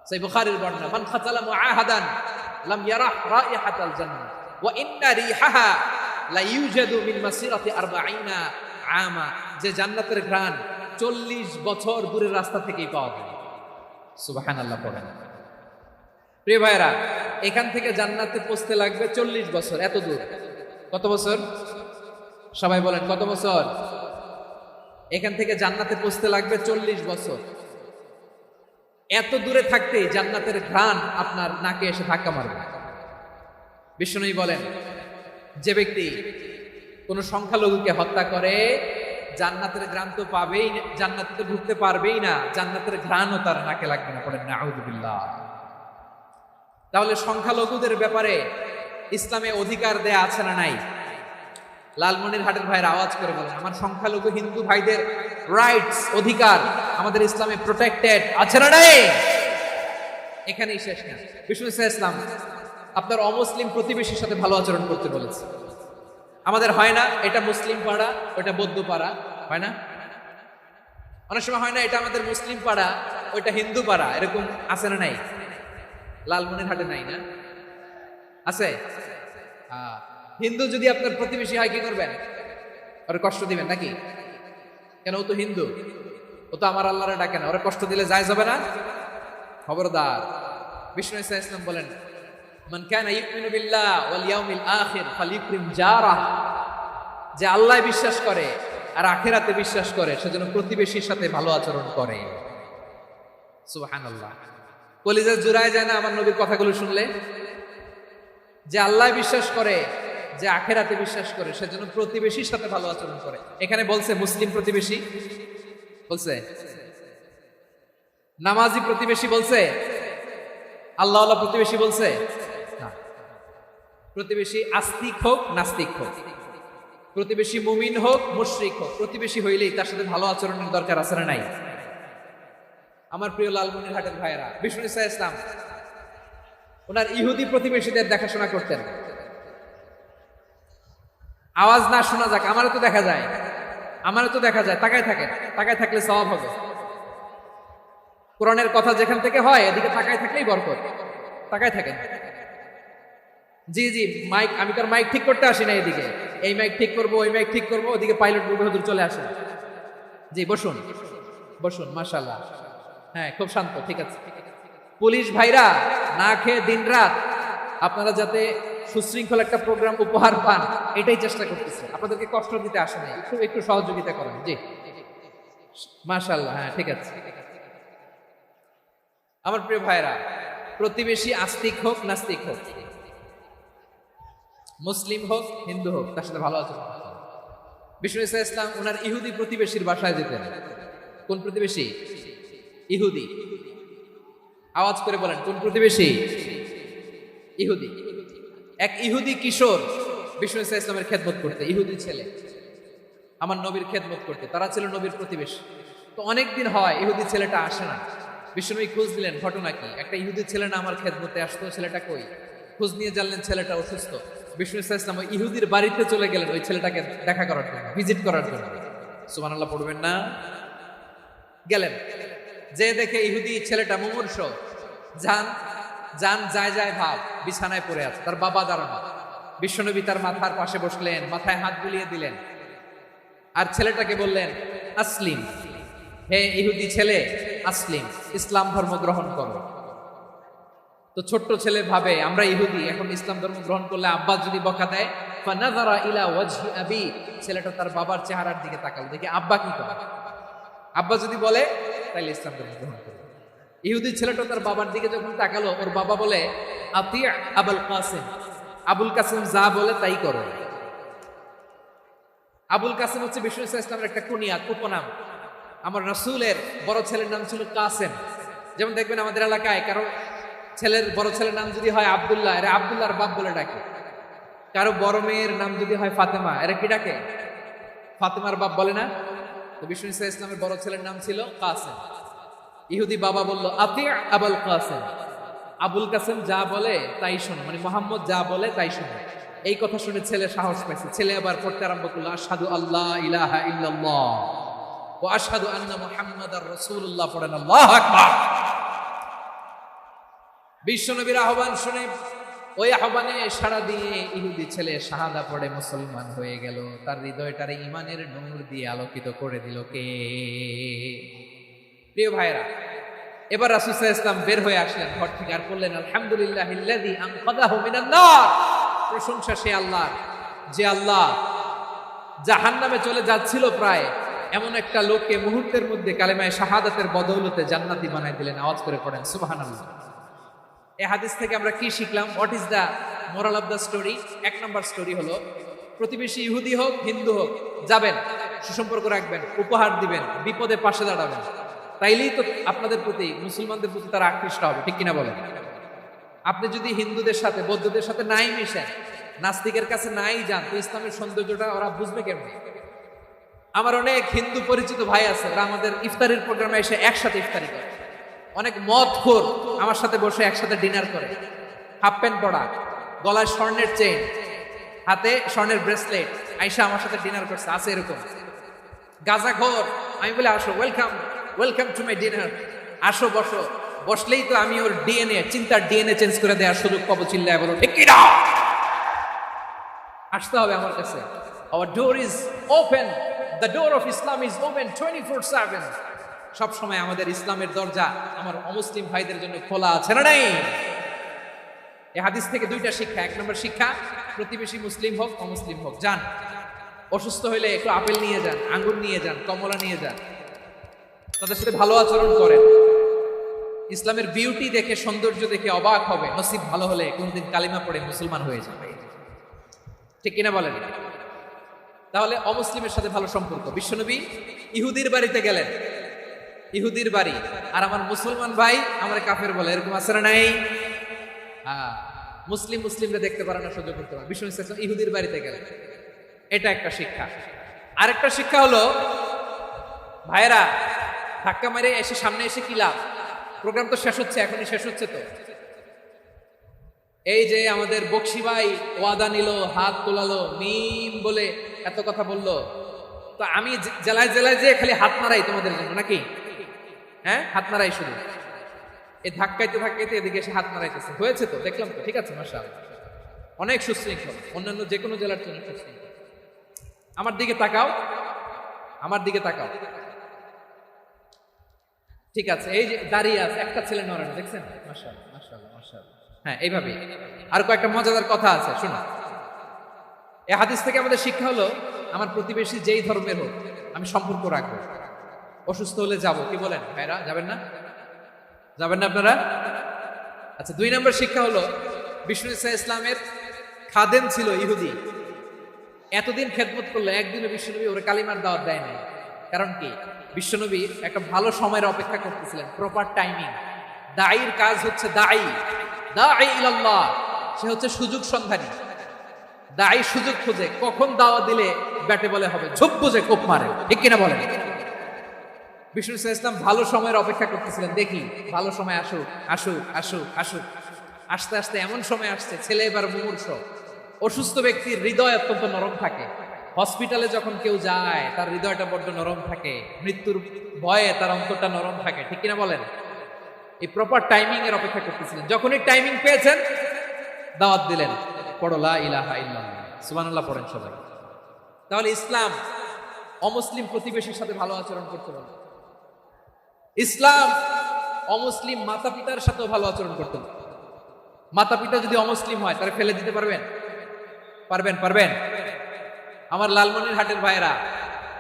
সেই বুখারীর বর্ণনা, মান খাতালা মুআহাদান লাম ইয়ারাহ রাইহাতাল জান্নাহ ওয়া ইন্না রিহাহা লা ইউজাদু মিন মাসিরাতি 40 আমা। যে জান্নাতের ঘ্রাণ 40 বছর দূরের রাস্তা থেকেই পাওয়া যায়। সুবহানাল্লাহ পড়েন। প্রিয় ভাইরা, এখান থেকে জান্নাতে পৌঁছতে লাগবে 40 বছর। এত দূর কত বছর? সবাই বলেন কত বছর? এখান থেকে জান্নাতে পৌঁছতে লাগবে 40 বছর। এত দূরে থাকতে জান্নাতের ঘ্রাণ আপনার নাকে এসে ধাক্কা মারবে। বিষ্ণুই বলেন, যে ব্যক্তি কোনো সংখ্যালঘুকে হত্যা করে জান্নাতের ঘ্রাণ তো পাবেই, জান্নাতে তো ঢুকতে পারবেই না, জান্নাতের ঘ্রাণও তার নাকে লাগবে না। পড়েন নাউযুবিল্লাহ। তাহলে সংখ্যালঘুদের ব্যাপারে ইসলামে অধিকার দেয়া আছে না নাই? লালমনিরহাটের ভাইয়ের আওয়াজ করে বলেন, আমার সংখ্যালঘু হিন্দু ভাইদের রাইটস, অধিকার আমাদের ইসলামে প্রোটেক্টেড আছে না নাই? এখানেই শেষ না। বিষ্ণু ইসলাম আপনার অমুসলিম প্রতিবেশীর সাথে ভালো আচরণ করতে বলেছে। আমাদের হয় না এটা মুসলিম পাড়া, ওটা বৌদ্ধ পাড়া, হয় না? অনেক সময় হয় না এটা আমাদের মুসলিম পাড়া, ওইটা হিন্দু পাড়া, এরকম আছে না নাই? লালমনিরহাটে নাই না? আছে? হিন্দু যদি আপনার প্রতিবেশী হয় কি করবেন? ওরে কষ্ট দিবেন নাকি? কেন? ও তো হিন্দু, ও তো আমার আল্লাহরে ডাকে না, ওরে কষ্ট দিলে জায়েজ হবে না? খবরদার। বিষ্ণু ইসলাম বলেন, মান কানা ইউমিনু বিল্লাহ ওয়াল ইয়াউমিল আখির ফালিউকরিম জারাহ। যে আল্লাহ বিশ্বাস করে আর আখিরাতে বিশ্বাস করে সেজন্য প্রতিবেশীর সাথে ভালো আচরণ করে। সুবহানাল্লাহ। কলিজা জুড়ায় যায় না আমার নবীর কথাগুলো শুনলে? যে আল্লাহ বিশ্বাস করে, যে আখিরাতে বিশ্বাস করে সেজন্য প্রতিবেশীর সাথে ভালো আচরণ করে। এখানে বলছে মুসলিম প্রতিবেশী বলছে, নামাজি প্রতিবেশী বলছে, আল্লাহওয়ালা প্রতিবেশী বলছে না। প্রতিবেশী আস্তিক হোক নাস্তিক হোক, প্রতিবেশী মুমিন হোক মুশরিক হোক, প্রতিবেশী হইলেই তার সাথে ভালো আচরণের দরকার আছে না নাই? আমার প্রিয় লালমনিরহাটের ভাইয়েরা, বিষ্ণু ইসলাম ওনার ইহুদি প্রতিবেশীদের দেখাশোনা করতেন। আওয়াজ না শোনা যাক, আমারও তো দেখা যায়, আমারও তো দেখা যায়। তাকায় থাকেন, তাকায় থাকলে সওয়াব হবে। কোরআনের কথা যেখান থেকে হয় এদিকে তাকায় থাকলেই বরকত। তাকায় থাকেন। জি জি, মাইক, আমি তো মাইক ঠিক করতে আসি না এদিকে, এই মাইক ঠিক করবো, ওই মাইক ঠিক করবো, ওদিকে পাইলট হুজুর চলে আসেন। জি বসুন, বসুন, মাশাআল্লাহ। হ্যাঁ, খুব শান্ত, ঠিক আছে। পুলিশ ভাইরা না খেয়ে দিন রাত আপনারা যাতে সুশৃঙ্খল একটা প্রোগ্রাম উপহার পান এটাই চেষ্টা করতেছে। আপনাদেরকে কষ্ট দিতে আসে না, একটু সহযোগিতা করেন। জি মাশাআল্লাহ। হ্যাঁ ঠিক আছে। আমার প্রিয় ভাইরা, প্রতিবেশী আস্তিক হোক নাস্তিক হোক, মুসলিম হোক হিন্দু হোক, তার সাথে ভালো আচরণ করতে হবে। বিষ্ণু ইসলাম ওনার ইহুদি প্রতিবেশীর বাসায় যেতেন। কোন প্রতিবেশী? ইহুদি। আওয়াজ করে বলেন, কোন প্রতিবেশী? ইহুদি। এক ইহুদি কিশোর বিষ্ণু ইসলামের খেদমত করতে, ইহুদি ছেলে আমার নবীর খেদমত করতে, তারা ছিল নবীর প্রতিবেশী। তো অনেকদিন হয় ইহুদি ছেলেটা আসে না। বিষ্ণু খোঁজ দিলেন, ঘটনা কি? একটা ইহুদি ছেলে না আমার খেদমতে আসতো, ছেলেটা কই? খোঁজ নিয়ে জানলেন ছেলেটা অসুস্থ। বিষ্ণু ইসলাম ওই ইহুদির বাড়িতে চলে গেলেন ওই ছেলেটাকে দেখা করার জন্য, ভিজিট করার জন্য। সুবহানাল্লাহ পড়বেন না? গেলেন, যে দেখে ইহুদি ছেলেটা মুমূর্ষ, জান জান যায় যায় ভাব, বিছানায় পড়ে আছে, তার বাবা দাঁড়ানো। বিশ্বনবী তার মাথার পাশে বসলেন, মাথায় হাত বুলিয়ে দিলেন, আর ছেলেটাকে বললেন, আসলিম, হে ইহুদি ছেলে, আসলিম, ইসলাম ধর্ম গ্রহণ করো। তো ছোট্ট ছেলে ভাবে আমরা ইহুদি, এখন ইসলাম ধর্ম গ্রহণ করলে আব্বা যদি বকা দেয়, ফানাযারা ইলা ওয়াজহি আবি, ছেলেটা তার বাবার চেহারার দিকে তাকালো, দেখে আব্বা কি করে। আব্বা যদি বলে তাহলে ইসলাম ধর্ম গ্রহণ করবে। ইহুদি ছেলেটা তার বাবার দিকে যখন তাকালো, ওর বাবা বলে, আতি আবুল কাসিম, আবুল কাসিম যা বলে তাই করো। আবুল কাসিম হচ্ছে বিষ্ণু ইসলামের একটা কুনিয়াত, উপনাম। আমার রাসূলের বড় ছেলের নাম ছিল কাসেম। যেমন দেখবেন আমাদের এলাকায় কারো ছেলের বড় ছেলের নাম যদি হয় আব্দুল্লাহ, এরা আব্দুল্লাহর বাপ বলে ডাকে। কারো বড় মেয়ের নাম যদি হয় ফাতেমা, এরা কি ডাকে? ফাতেমার বাপ বলে না? তো বিষ্ণু ঈসা ইসলামের বড় ছেলের নাম ছিল কাসেম। ইহুদি বাবা বলল আতি আবুল কাসেম, আবুল কাসেম যা বলে তাই শোনো, মানে মোহাম্মদ যা বলে তাই শোনো। এই কথা শুনে ছেলে সাহস পাইছে, ছেলে আবার পড়তে আরম্ভ করলো আশহাদু আল্লাহ ইলাহা ইল্লাল্লাহ ওয়া আশহাদু আন্না মুহাম্মাদার রাসূলুল্লাহ, পড়েন আল্লাহু আকবার। বিশ্বনবীর আহ্বান শুনে ওই আহ্বানে সাড়া দিয়ে ইহুদি ছেলে শাহাদা পড়ে মুসলমান হয়ে গেল। তার হৃদয়টারে ঈমানের নূর দিয়ে আলোকিত করে দিল কে? প্রিয় ভাইরা, এবার রাসূল সাল্লাল্লাহু আলাইহি ওয়াসাল্লাম বের হয়ে আসলেন ঘর থেকে, আর বললেন আলহামদুলিল্লাহিল্লাযী আনকাযাহু মিনান নার। প্রশংসা সে আল্লাহর, যে আল্লাহ জাহান্নামে চলে যাচ্ছিল প্রায় এমন একটা লোককে মুহূর্তের মধ্যে কালেমায়ে শাহাদাতের বদৌলতে জান্নাতি বানাই দিলেন। আওয়াজ করে পড়েন সুবহানাল্লাহ। এই হাদিস থেকে আমরা কি শিখলাম? What is the moral of the story? এক নম্বর স্টোরি হলো, প্রতিবেশী ইহুদি হোক হিন্দু হোক, যাবেন, সুসম্পর্ক রাখবেন, উপহার দিবেন, বিপদে পাশে দাঁড়াবেন, তাইলেই তো আপনাদের প্রতি, মুসলমানদের প্রতি তারা আকৃষ্ট হবে, ঠিক কিনা বলেন? আপনি যদি হিন্দুদের সাথে বৌদ্ধদের সাথে নাই মিশেন, নাস্তিকের কাছে নাই যান, তো ইসলামের সৌন্দর্যটা ওরা বুঝবে কেমনে? আমার অনেক হিন্দু পরিচিত ভাই আছে, ওরা আমাদের ইফতারির প্রোগ্রামে এসে একসাথে ইফতারি করে। অনেক মদখোর আমার সাথে বসে একসাথে ডিনার করে, হাফ প্যান্ট পরা, গলায় স্বর্ণের চেইন, হাতে স্বর্ণের ব্রেসলেট, আইসা আমার সাথে ডিনার করছে, আছে এরকম। গাঁজাখোর, আমি বলে আসো, welcome welcome to my dinner, আসো বসো। বসলেই তো আমি ওর ডিএনএ, চিন্তার ডিএনএ চেঞ্জ করে দেওয়ার সুযোগ পাবো, চিল্লায় বলো ঠিক কিনা? আসতে হবে আমার কাছে। Our door is open, the door of Islam is open 24/7। সব সময় আমাদের ইসলামের দরজা আমার অমুসলিম ভাইদের জন্য খোলা আছে, না নাই? এই হাদিস থেকে দুইটা শিক্ষা। এক নম্বর শিক্ষা, প্রতিবেশী মুসলিম হোক অমুসলিম হোক, যান, অসুস্থ হইলে একটু আপেল নিয়ে যান, আঙ্গুর নিয়ে যান, কমলা নিয়ে যান, তাদের সাথে ভালো আচরণ করেন। ইসলামের বিউটি দেখে, সৌন্দর্য দেখে অবাক হবে, নসিব ভালো হলে কোনদিন কালিমা পড়ে মুসলমান হয়ে যাবে, ঠিক কিনা বলেন? তাহলে অমুসলিমের সাথে ভালো সম্পর্ক। বিশ্বনবী ইহুদির বাড়িতে গেলেন, ইহুদির বাড়ি, আর আমার মুসলমান ভাই আমার কাফের বলে, এরকম আছে না নাই? মুসলিমরা দেখতে পারে না, সহ্য করতে পারে। বিশ্বনবী সাল্লাল্লাহু আলাইহি ওয়াসাল্লাম ইহুদির বাড়িতে গেলেন, এটা একটা শিক্ষা। আরেকটা শিক্ষা হলো, ভাইরা ধাক্কা মেরে এসে সামনে এসে কি লাভ? প্রোগ্রাম তো শেষ হচ্ছে, এখনই শেষ হচ্ছে। তো এই যে আমাদের বকশি ভাই ওয়াদা নিল, হাত তোলালো, মিম বলে এত কথা বললো, তো আমি জেলায় জেলায় যে খালি হাত নাড়াই তোমাদের জন্য নাকি? হ্যাঁ, হাত নাড়াই শুধু। এই ধাক্কাইতে ধাক্কাইতে এদিকে এসে হাত নাড়াইতেছে, হয়েছে তো, দেখলাম তো, ঠিক আছে, মাশাআল্লাহ, অনেক সুশৃঙ্খল, অন্যান্য যে কোনো জেলার জন্য সুশৃঙ্খল। আমার দিকে তাকাও, আমার দিকে তাকাও, ঠিক আছে। এই যে দাঁড়িয়ে আছে, একটা ছেলে নড়ানো, দেখছেন? মাশাআল্লাহ মাশাআল্লাহ মাশাআল্লাহ। হ্যাঁ, এইভাবে। আর কয়েকটা মজাদার কথা আছে, শুনুন। এই হাদিস থেকে আমাদের শিক্ষা হলো, আমার প্রতিবেশী যেই ধর্মের হোক আমি সম্পর্ক রাখবো। অসুস্থ হলে যাবো, কি বলেন ভাইরা? যাবেন না? যাবেন না আপনারা? আচ্ছা, 2 নম্বর শিক্ষা হলো, বিষ্ণু ঈসা ইসলামের খাদেম ছিল ইহুদি, এতদিন খেদমত করলো, একদিনও বিশ্বনবী ওরে কালিমার দাওয়াত দেয় নাই। কারণ কি? বিশ্বনবী একটা ভালো সময়ের অপেক্ষা করতেছিলেন, প্রপার টাইমিং। দাঈর কাজ হচ্ছে দাঈ ইলাল্লাহ, সে হচ্ছে সুযোগ সন্ধানী। দাঈ সুযোগ খোঁজে, কখন দাওয়াত দিলে ব্যাটে বলে হবে, ঝোপ বুঝে কোপ মারে, ঠিক কিনা বলেন? বিষ্ণু ঈসা ইসলাম ভালো সময়ের অপেক্ষা করতেছিলেন, দেখি ভালো সময় আসুক আসুক আসুক আসুক। আস্তে আস্তে এমন সময় আসছে, ছেলে এবার মুমূর্ষ। অসুস্থ ব্যক্তির হৃদয় অত্যন্ত নরম থাকে, হসপিটালে যখন কেউ যায় তার হৃদয়টা বড্ড নরম থাকে, মৃত্যুর ভয়ে তার অন্তরটা নরম থাকে, ঠিক কিনা বলেন? এই প্রপার টাইমিং এর অপেক্ষা করতেছিলেন। যখনই টাইমিং পেয়েছেন, দাওয়াত দিলেন, পড়ো লা ইলাহা ইল্লাল্লাহ, সুবহানাল্লাহ পড়েন সবাই। তাহলে ইসলাম অমুসলিম প্রতিবেশীর সাথে ভালো আচরণ করতে বলে। ইসলাম অমুসলিম মাতা পিতার সাথেও ভালো আচরণ করতে বলে। মাতা পিতা যদি অমুসলিম হয়, তারা ফেলে দিতে পারবেন? পারবেন? আমার লালমনিরহাটের ভাইরা,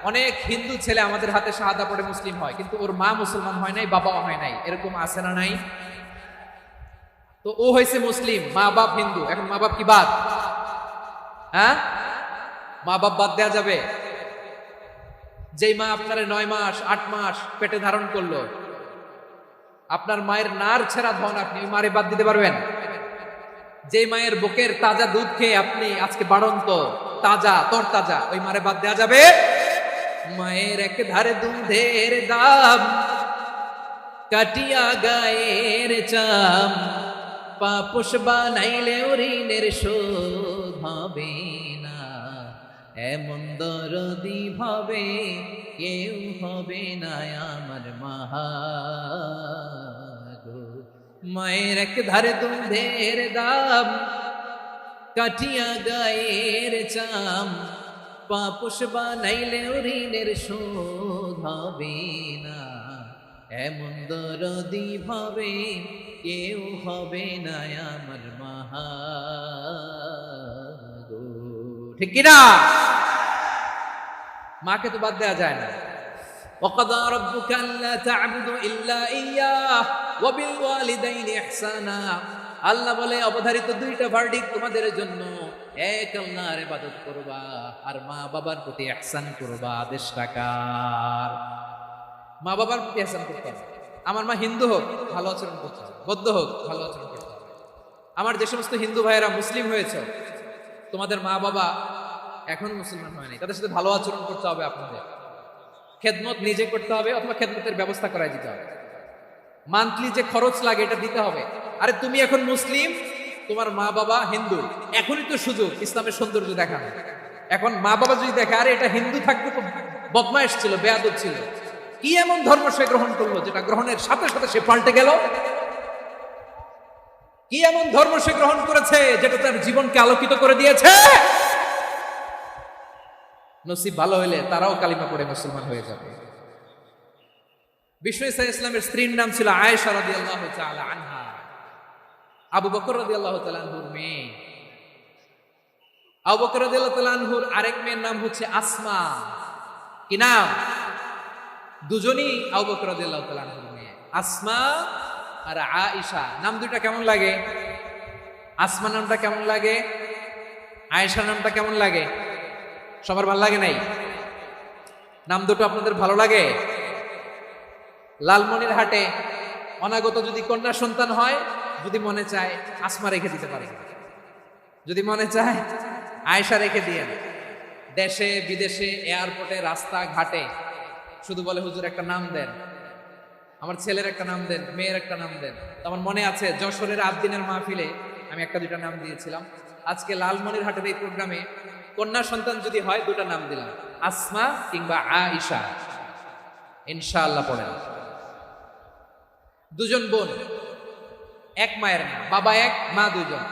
অনেক হিন্দু ছেলে আমাদের হাতে শাহাদা পড়ে মুসলিম হয়, কিন্তু ওর মা মুসলমান হয় নাই, বাবাও হয় নাই, এরকম আছে না নাই? তো ও হয়েছে মুসলিম, মা বাপ হিন্দু, এখন মা বাপ কি বাদ? হ্যাঁ, মা বাপ বাদ দেয়া যাবে? যেই মা আপনার 9 মাস 8 মাস পেটে ধারণ করলো, আপনার মায়ের নার ছেঁড়া ধন, আপনি ওই মারে বাদ দিতে পারবেন? যে মায়ের বুকের তাজা দুধ খেয়ে আপনি আজকে বাড়ন্ত তাজা তরতাজা, ওই মারে বাদ দেওয়া যাবে? মায়ের এক ধারে দুধের দাম, কাটিয়া গায়ের চাম, পাপোশ বানাইলেও ঋণের শোধ হবে না, এমন দরদি ভাবে কেউ হবে না আমার মা গো। মায়ের এক ধারে দুধের দাম, কাটিয়া গায়ের চাম, পাপোশ বানাইলেও ঋণের শোধ হবে না, এমন দরদি ভাবে কেউ হবে না আমার মা গো। ঠিক কিনা? মাকে তো বাদ দেওয়া যায় না। وَقَضَىٰ رَبُّكَ أَلَّا تَعْبُدُوا إِلَّا إِيَّاهُ وَبِالْوَالِدَيْنِ إِحْسَانًا। আল্লাহ বলে অবধারিত দুইটা ভার্ডিক তোমাদের জন্য, এক আল্লাহর ইবাদত করবা আর মা বাবার প্রতি ইহসান করবা। আদেশ টাকার মা বাবার প্রতি ইহসান করতে হবে। আমার মা হিন্দু হোক ভালো আচরণ করতে হবে, বৌদ্ধ হোক ভালো আচরণ করতে হবে। আমার যে সমস্ত হিন্দু ভাইয়েরা মুসলিম হয়েছে, তোমাদের মা বাবা এখন মুসলমান হয়নি, তাদের সাথে ভালো আচরণ করতে হবে। আপনাদের খেদমত নিজে করতে হবে অথবা খেদমতের ব্যবস্থা করাই দিতে হবে। মান্থলি যে খরচ লাগে এটা দিতে হবে। আরে তুমি এখন মুসলিম, তোমার মা বাবা হিন্দু, এখনই তো সুযোগ ইসলামের সৌন্দর্য দেখানো। এখন মা বাবা যদি দেখে আরে এটা হিন্দু থাকতে তো বদমাইশ ছিল, বেয়াদব ছিল, কি এমন ধর্ম সে গ্রহণ করলো যেটা গ্রহণের সাথে সাথে সে পাল্টে গেল? কি এমন ধর্ম সে গ্রহণ করেছে যেটা তার জীবনকে আলোকিত করে দিয়েছে? নসিব ভালো হইলে তারাও কালিমা পড়ে মুসলমান হয়ে যাবে। বিষ্ণু ঈসা ইসলামের স্ত্রীর নাম ছিল আয়েশা রাদিয়াল্লাহু তাআলা আনহা, আবু বকর রাদিয়াল্লাহু তাআলা আনহুর মেয়ে। আবু বকর রাদিয়াল্লাহু তাআলা আনহুর আরেক মেয়ের নাম হচ্ছে আসমা। কি নাম? দুজনই আবু বকর রাদিয়াল্লাহু তাআলা আনহুর মেয়ে, আসমা আর আয়েশা। নাম দুইটা কেমন লাগে? আসমা নামটা কেমন লাগে? আয়েশা নামটা কেমন লাগে? সবার ভালো লাগে নাই? নাম দুটো আপনাদের ভালো লাগে? লালমনির হাটে অনাগত যদি কন্যা সন্তান হয়, যদি মনে চায় আসমা রেখে দিতে পারে, যদি মনে চায় আয়েশা রেখে দিয়ে। দেশে বিদেশে এয়ারপোর্টে রাস্তা ঘাটে শুধু বলে হুজুর একটা নাম দেন, আমার ছেলের একটা নাম দেন, মেয়ের একটা নাম দেন। আমার মনে আছে যশোরের আবদিনের মাহফিলে আমি একটা দুটা নাম দিয়েছিলাম। আজকে লালমনির হাটের এই প্রোগ্রামে কন্যা সন্তান যদি হয় দুটা নাম দিলাম, আসমা কিংবা আয়েশা। ইনশাআল্লাহ পড়েন। দুজন বোন, এক মায়ের নাম, বাবা এক মা দুজন।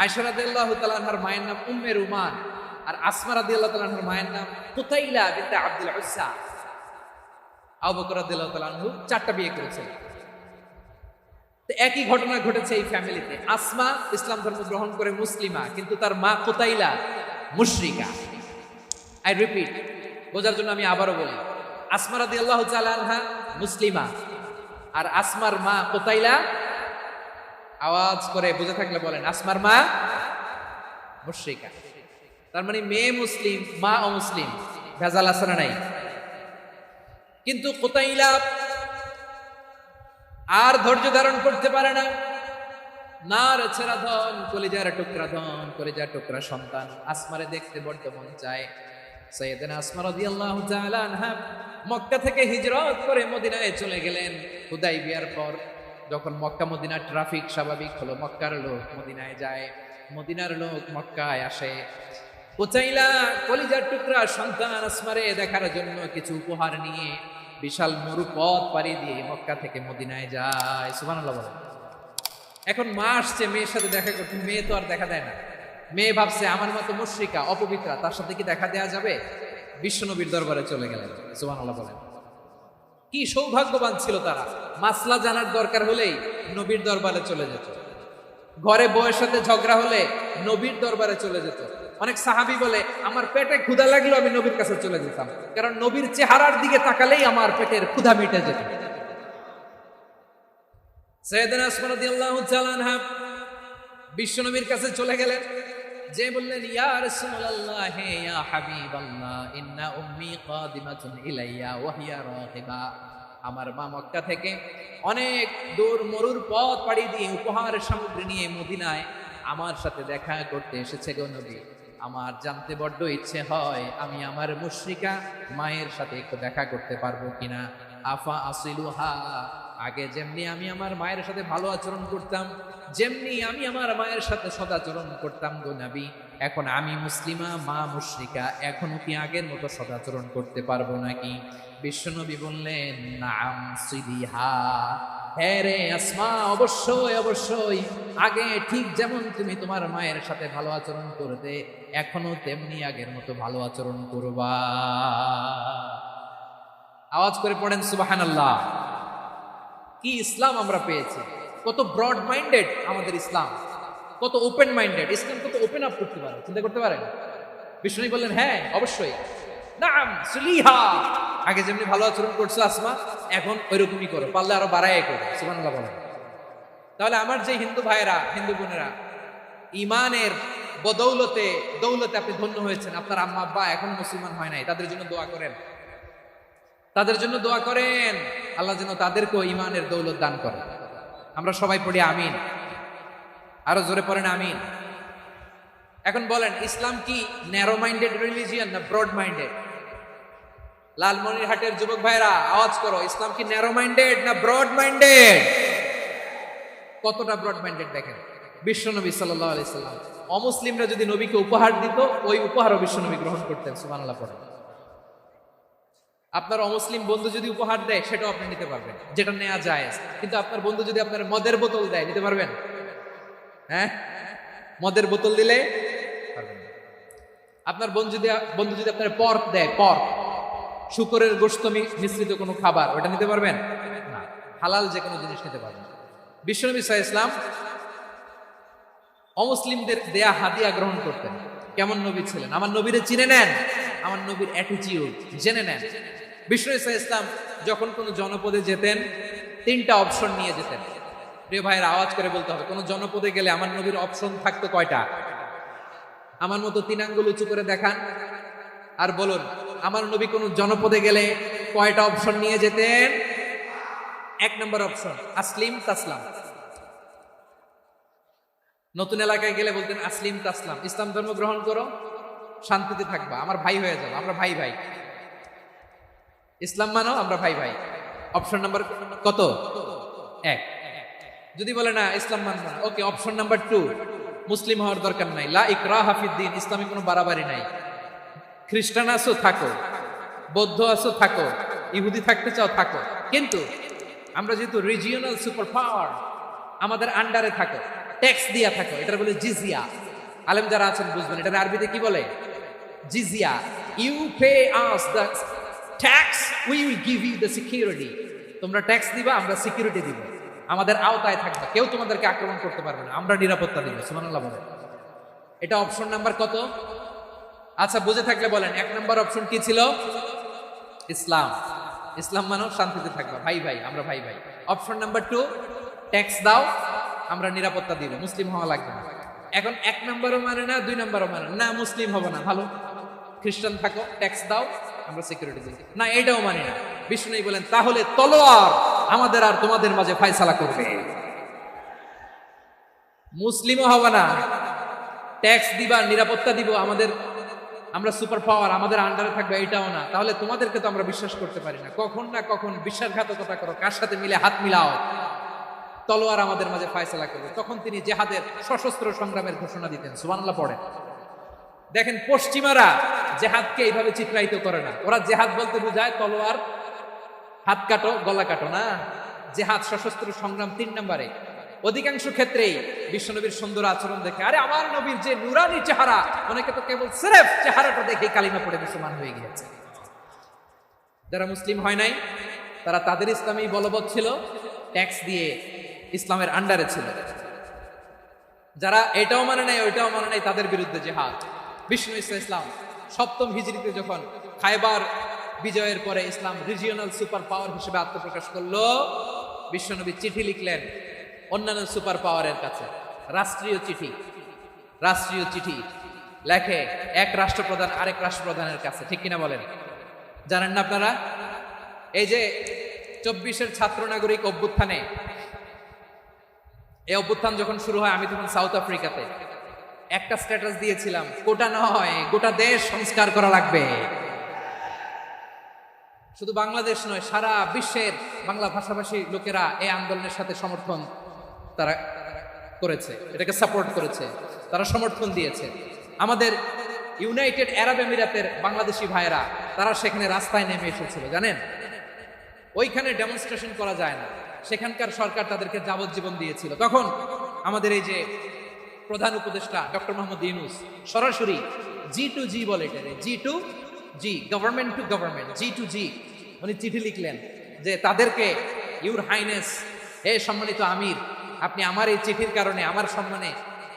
আয়েশা রাদিয়াল্লাহু তাআলা আনহার মায়ের নাম উম্মে রুমান, আর আসমা রাদিয়াল্লাহু তাআলা আনহার মায়ের নাম কুতাইলা বিনতে আব্দুল উজ্জা। আবু বকর রাদিয়াল্লাহু তাআলা আনহু 4টা বিয়ে করেছেন। তো একই ঘটনা ঘটেছে এই ফ্যামিলিতে। আসমা ইসলাম ধর্ম গ্রহণ করে মুসলিমা, কিন্তু তার মা কুতাইলা মুশরিকা। আই রিপিট, বোঝার জন্য আমি আবারও বলি, আসমা রাদিয়াল্লাহু তাআলা আনহা মুসলিমা, আর আসমার মা কুতাইলা, আওয়াজ করে বুঝে থাকলে বলেন, আসমার মা মুশরিকা। তার মানে মেয়ে মুসলিম, মা অমুসলিম। ভেজাল আছে না নাই? কিন্তু কুতাইলা আর ধৈর্য ধারণ করতে পারে না। নার ছেড়া ধন, কলিজার টুকরা ধন, কলিজার টুকরা সন্তান আসমারে দেখতে বড্ড মন চায়। সাইয়েদানা আসমা রাদিয়াল্লাহু তাআলা আনহা মক্কা থেকে হিজরত করে মদিনায় চলে গেলেন হুদাইবিয়ার পর। যখন মক্কা মদিনার ট্রাফিক স্বাভাবিক হলো, মক্কার লোক মদিনায় যায়, মদিনার লোক মক্কায় আসে। কুতাইলা কলিজার টুকরা সন্তান আসমারে দেখার জন্য কিছু উপহার নিয়ে বিশাল মরু পথ পাড়ি দিয়ে মক্কা থেকে মদিনায় যায়। সুবহানাল্লাহ বলেন। এখন মা আসছে মেয়ের সাথে দেখা করতে, মেয়ে তো আর দেখা দেয় না। মেয়ে ভাবছে আমার মতো মুশরিকা অপবিত্রা, তার সাথে কি দেখা দেয়া যাবে? বিশ্বনবীর দরবারে চলে গেলেন। সুবহানাল্লাহ বলেন। কি সৌভাগ্যবান ছিল তারা, মাসলা জানার দরকার হলেই নবীর দরবারে চলে যেত। ঘরে বউয়ের সাথে ঝগড়া হলে নবীর দরবারে চলে যেত। অনেক সাহাবী বলে আমার পেটে ক্ষুধা লাগলো আমি নবীর কাছে চলে যেতাম, কারণ নবীর চেহারার দিকে তাকালেই আমার পেটের ক্ষুধা মিটে যেত। সাইয়েদানা আসমা রাদিয়াল্লাহু তাআলা আনহা বিশ্বনবীর কাছে চলে গেলেন, যে বললেন ইয়া রাসূলুল্লাহ ইয়া হাবিবাল্লাহ ইন্না উম্মি কাদিমাতুন ইলাইয়া ওয়া হিয়া রাগিবা। আমার মা মক্কা থেকে অনেক দূর মরুর পথ পাড়ি দিয়ে উপহার সামগ্রী নিয়ে মদিনায় আমার সাথে দেখা করতে এসেছে গো নবী। আমার জানতে বড্ড ইচ্ছে হয় আমি আমার মুশরিকা মায়ের সাথে একটু দেখা করতে পারবো কিনা। আফা আসিলুহা, আগে যেমনি আমি আমার মায়ের সাথে ভালো আচরণ করতাম, যেমনি আমি আমার মায়ের সাথে সদাচরণ করতাম গো নবী, এখন আমি মুসলিমা, মা মুশরিকা, এখনো কি আগের মতো সদাচরণ করতে পারবো নাকি? বিশ্বনবী বললেন, নাম সিলিহা, হ্যাঁ রে আসমা, অবশ্যই অবশ্যই, আগে ঠিক যেমন তুমি তোমার মায়ের সাথে ভালো আচরণ করতে, এখনো তেমনি আগের মতো ভালো আচরণ করবা। আওয়াজ করে পড়েন সুবহানাল্লাহ। কি ইসলাম আমরা পেয়েছি! কত ব্রড মাইন্ডেড আমাদের ইসলাম, কত ওপেন মাইন্ডেড ইসলাম, কত ওপেন আপ করতে পারে, চিন্তা করতে পারেন। বিষ্ণু বললেন, হ্যাঁ অবশ্যই, নাম সুলিহা, আগে যেমনি ভালো আচরণ করছো আসমা, এখন ওইরকমই করো, পারলে আরো বাড়ায় করো। সুবহানাল্লাহ বলেন। তাহলে আমার যে হিন্দু ভাইয়েরা, হিন্দু বোনেরা, ইমানের বদৌলতে দৌলতে আপনি ধন্য হয়েছেন, আপনার আম্মা আব্বা এখন মুসলমান হয় নাই, তাদের জন্য দোয়া করেন, তাদের জন্য দোয়া করেন, আল্লাহ যেন তাদেরকেও ইমানের দৌলত দান করে। আমরা সবাই পড়ি আমিন, আরো জোরে পড়েন আমিন। এখন বলেন, ইসলাম কি ন্যারো মাইন্ডেড রিলিজিয়ান না ব্রড মাইন্ডেড? লালমনিরহাটের যুবক ভাইরা আওয়াজ করো, ইসলাম কি ন্যারো মাইন্ডেড না ব্রড মাইন্ডেড? কতটা ব্রড মাইন্ডেড দেখেন। বিশ্বনবী সাল্লাল্লাহু আলাইহি সাল্লাম অমুসলিমরা যদি নবীকে উপহার দিত, ওই উপহারও বিশ্বনবী গ্রহণ করতেন। সুবহানাল্লাহ পড়েন। আপনার অমুসলিম বন্ধু যদি উপহার দেয়, সেটাও আপনি নিতে পারবেন, যেটা নেওয়া যায়। কিন্তু আপনার বন্ধু যদি আপনার মদের বোতল দেয়, নিতে পারবেন? হ্যাঁ, মদের বোতল দিলে পারবেন। আপনার বন্ধু যদি আপনার পর্ক দেয়, পর্ক, শুকরের গোশত মিশ্রিত কোনো খাবার, ওটা নিতে পারবেন না। হালাল যে কোনো জিনিস নিতে পারবেন। বিশ্বনবী সাল্লাল্লাহু আলাইহি ওয়াসাল্লাম অমুসলিমদের দেয়া হাদিয়া গ্রহণ করতেন। কেমন নবী ছিলেন! আমার নবীরে চিনে নেন, আমার নবীর অ্যাটিটিউড জেনে নেন। বিশ্বনবী সাল্লাল্লাহু আলাইহি ওয়াসাল্লাম যখন কোনো জনপদে যেতেন, 3টা অপশন নিয়ে যেতেন। প্রিয় ভাইয়ের আওয়াজ করে বলতে হবে, কোন জনপদে গেলে আমার নবীর অপশন থাকতো কয়টা? আমার মতো 3 আঙ্গুল উঁচু করে দেখান আর বলুন, আমার নবী কোন জনপদে গেলে কয়টা অপশন নিয়ে যেতেন? 1 নম্বর অপশন, আসলিম তাসলাম। নতুন এলাকায় গেলে বলতেন আসলিম তাসলাম, ইসলাম ধর্ম গ্রহণ করো, শান্তিতে থাকবা, আমার ভাই হয়ে যাও, আমরা ভাই ভাই, ইসলাম মানো, আমরা ভাই ভাই। অপশন নাম্বার কত? 1। যদি বলে না ইসলাম মানবো না, ওকে, অপশন নাম্বার 2, মুসলিম হওয়ার দরকার নাই, লা ইকরাহা ফিদ্দিন, ইসলামে কোনো বাড়াবাড়ি নাই। খ্রিস্টান আছো থাকো, বৌদ্ধ আছো থাকো, ইহুদি থাকতে চাও থাকো, কিন্তু আমরা যেহেতু রিজিওনাল সুপার পাওয়ার, আমাদের আন্ডারে থাকো, ট্যাক্স দিয়া থাকো, এটা বলে জিজিয়া। আলেম যারা আছেন বুঝবেন, এটা আরবিতে কি বলে? জিজিয়া। You pay us the tax, we will give you the security. তোমরা ট্যাক্স দিবা, আমরা সিকিউরিটি দিব, আমাদের আওতায় থাকবে, কেউ তোমাদেরকে আক্রমণ করতে পারবে না, আমরা নিরাপত্তা দিব। সুবহানাল্লাহ বলেন। এটা অপশন নাম্বার কত? আচ্ছা, বুঝে থাকলে বলেন, 1 নম্বর অপশন কি ছিল? ইসলাম। ইসলাম মানো, শান্তিতে থাকবা, ভাই ভাই, আমরা ভাই ভাই। অপশন নাম্বার 2, ট্যাক্স দাও, আমরা নিরাপত্তা দিব, মুসলিম হওয়া লাগবে না। এখন 1 নম্বরও মানে না, 2 নম্বরও মানে না, মুসলিম হবো না, ভালো, খ্রিস্টান থাকো, ট্যাক্স দাও, আমরা সিকিউরিটি দিই না, এটাও মানি না। বিষ্ণু বলেন, তাহলে তলোয়ার আমাদের আর তোমাদের মাঝে ফয়সালা করবে। মুসলিমও হবে না, ট্যাক্স দিবা, নিরাপত্তা দিব, আমরা সুপার পাওয়ার, আমাদের আন্ডারে থাকবে, এটাও না। তাহলে তোমাদেরকে তো আমরা বিশ্বাস করতে পারি না, কখন না কখন বিশ্বাসঘাতকতা করো, কার সাথে মিলে হাত মিলাও, তলোয়ার আমাদের মাঝে ফয়সালা করবে। তখন তিনি জেহাদের সশস্ত্র সংগ্রামের ঘোষণা দিতেন। সুবহানাল্লাহ পড়েন। দেখেন, পশ্চিমারা জেহাদকে এইভাবে চিত্রায়িত করে না, ওরা জেহাদ বলতে বোঝায় তলোয়ার, হাত কাটো, গলা কাটো, না, জেহাদ সশস্ত্র সংগ্রাম 3 নম্বরে। অধিকাংশ ক্ষেত্রেই বিশ্বনবীর সুন্দর আচরণ দেখে, আরে আমার নবীর যে নুরানি চেহারা, অনেকে তো কেবল সিরেফ চেহারাটা দেখে কালিমা পড়ে মুসলমান হয়ে গিয়েছে। যারা মুসলিম হয় নাই, তারা তাদের ইসলামেই বলবৎ ছিল, ট্যাক্স দিয়ে ইসলামের আন্ডারে ছিল। যারা এটাও মানে নাই, ওইটাও মানে নাই, তাদের বিরুদ্ধে জিহাদ। বিষ্ণু ইসলাম 7ম হিজরিতে যখন খায়বার বিজয়ের পরে ইসলাম রিজিওনাল সুপার পাওয়ার হিসেবে আত্মপ্রকাশ করলো, বিশ্বনবী চিঠি লিখলেন অন্যান্য সুপার পাওয়ারের কাছে, রাষ্ট্রীয় চিঠি লেখে এক রাষ্ট্রপ্রধান আরেক রাষ্ট্রপ্রধানের কাছে। ঠিক কিনা বলেন? জানেন না আপনারা? এই যে 24-এর ছাত্র নাগরিক অভ্যুত্থানে, এই অভ্যুত্থান যখন শুরু হয়, আমি তখন সাউথ আফ্রিকাতে, একটা স্ট্যাটাস দিয়েছিলাম, গোটা নয় গোটা দেশ সংস্কার করা লাগবে। শুধু বাংলাদেশ নয়, সারা বিশ্বের বাংলা ভাষাভাষী লোকেরা এই আন্দোলনের সাথে সমর্থন তারা করেছে, এটাকে সাপোর্ট করেছে, তারা সমর্থন দিয়েছে। আমাদের ইউনাইটেড আরব আমিরাতের বাংলাদেশি ভাইয়েরা তারা সেখানে রাস্তায় নেমে এসেছিল, জানেন? ওইখানে ডেমনস্ট্রেশন করা যায় না, সেখানকার সরকার তাদেরকে যাবজ্জীবন দিয়েছিল। তখন আমাদের এই যে প্রধান উপদেষ্টা ডক্টর মোহাম্মদ ইউনূস সরাসরি G2G বলে, এটা G2G, government to government, G2G, উনি চিঠি লিখলেন যে তাদেরকে, ইউর হাইনেস, হে সম্মানিত আমির, আপনি আমার এই চিঠির কারণে আমার সম্মানে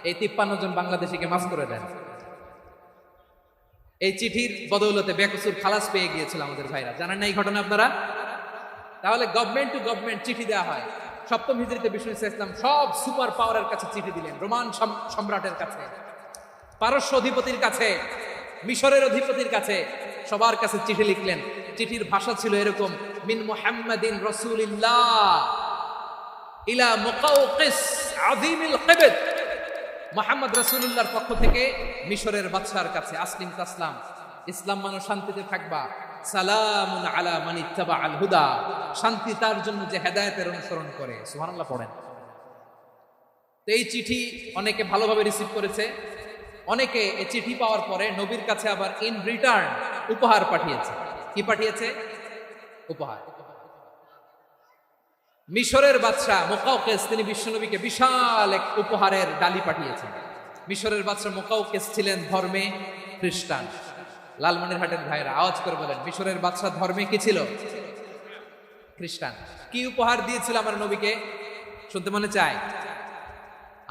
এই 53 জন বাংলাদেশিকে মাফ করে দেন। এই চিঠির বদৌলতে বেকসুর খালাস পেয়ে গিয়েছিল আমাদের ভাইরা, জানেন না এই ঘটনা আপনারা? তাহলে গভর্নমেন্ট টু গভর্নমেন্ট চিঠি দেওয়া হয়। সপ্তম হিজরিতে বিষ্ণু ইসলাম সব সুপার পাওয়ারের কাছে চিঠি দিলেন, রোমান সম্রাটের কাছে, পারস্য অধিপতির কাছে, মিশরের অধিপতির কাছে, সবার কাছে চিঠি লিখলেন। চিঠির ভাষা ছিল এরকম, মিন মুহাম্মাদিন রাসূলিল্লাহ ইলা মুকাওকিস আযীমিল কিবত, মুহাম্মদ রাসূলুল্লাহর পক্ষ থেকে মিশরের বাদশার কাছে, আসলিম তাসলাম, ইসলাম মানো শান্তিতে থাকবা, সালামুন আলা মান ইত্তাবা আল হুদা, শান্তি তার জন্য যে হেদায়েতের অনুসরণ করে। সুবহানাল্লাহ পড়েন। তো এই চিঠি অনেকে ভালোভাবে রিসিভ করেছে, অনেকে এই চিঠি পাওয়ার পরে নবীর কাছে আবার ইন রিটার্ন উপহার পাঠিয়েছে। কি পাঠিয়েছে? উপহার। মিশরের বাদশা মুকাওকিস তিনি বিশ্বনবীকে বিশাল এক উপহারের ডালি পাঠিয়েছেন। মিশরের বাদশা মুকাওকিস ছিলেন ধর্মে খ্রিস্টান। লালমনিরহাটের ভাইরা আওয়াজ করে বলেন, মিশরের বাদশা ধর্মে কি ছিল? খ্রিস্টান। কি উপহার দিয়েছিল আমার নবীকে? শুনতে মনে চায়?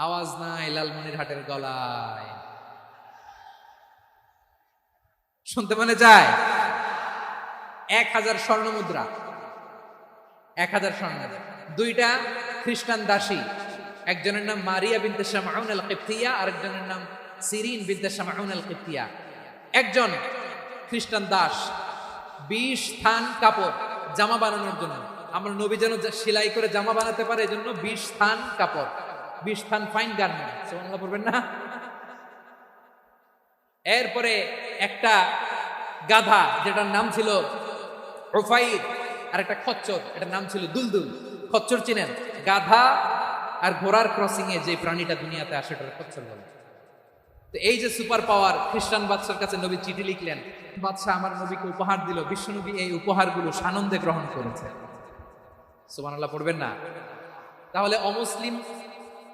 আওয়াজ নাই লালমনিরহাটের গলায়, শুনতে মনে চায়? 1000 স্বর্ণ মুদ্রা, 1000 স্বর্ণ মুদ্রা। 2টা খ্রিস্টান দাসী, একজনের নাম মারিয়া বিনতে শামউন আল কিবতিয়া, আরেকজনের নাম সিরিন বিনতে শামউন আল কিবতিয়া। একজন খ্রিস্টান দাস 20 থান কাপড় জামা বানানোর জন্য, আমরা নবী যেন সেলাই করে জামা বানাতে পারে এজন্য 20 থান কাপড়, 20 থান ফাইন গার্মেন্ট, সুবহানাল্লাহ পড়বেন না? এরপরে একটা গাধা যেটার নাম ছিল উফাইর, আর একটা খচ্চর, এটার নাম ছিল দুলদুল। খচ্চর চিনেন? গাধা আর ঘোড়ার ক্রসিং এ যে প্রাণীটা দুনিয়াতে আসে সেটা খচ্চর বলে। তো এই যে সুপার পাওয়ার খ্রিস্টান বাদশার কাছে নবী চিঠি লিখলেন, বাদশা আমার নবীকে উপহার দিল, বিশ্বনবী এই উপহারগুলো সানন্দে গ্রহণ করেছে। সুবহানাল্লাহ পড়বেন না? তাহলে অমুসলিম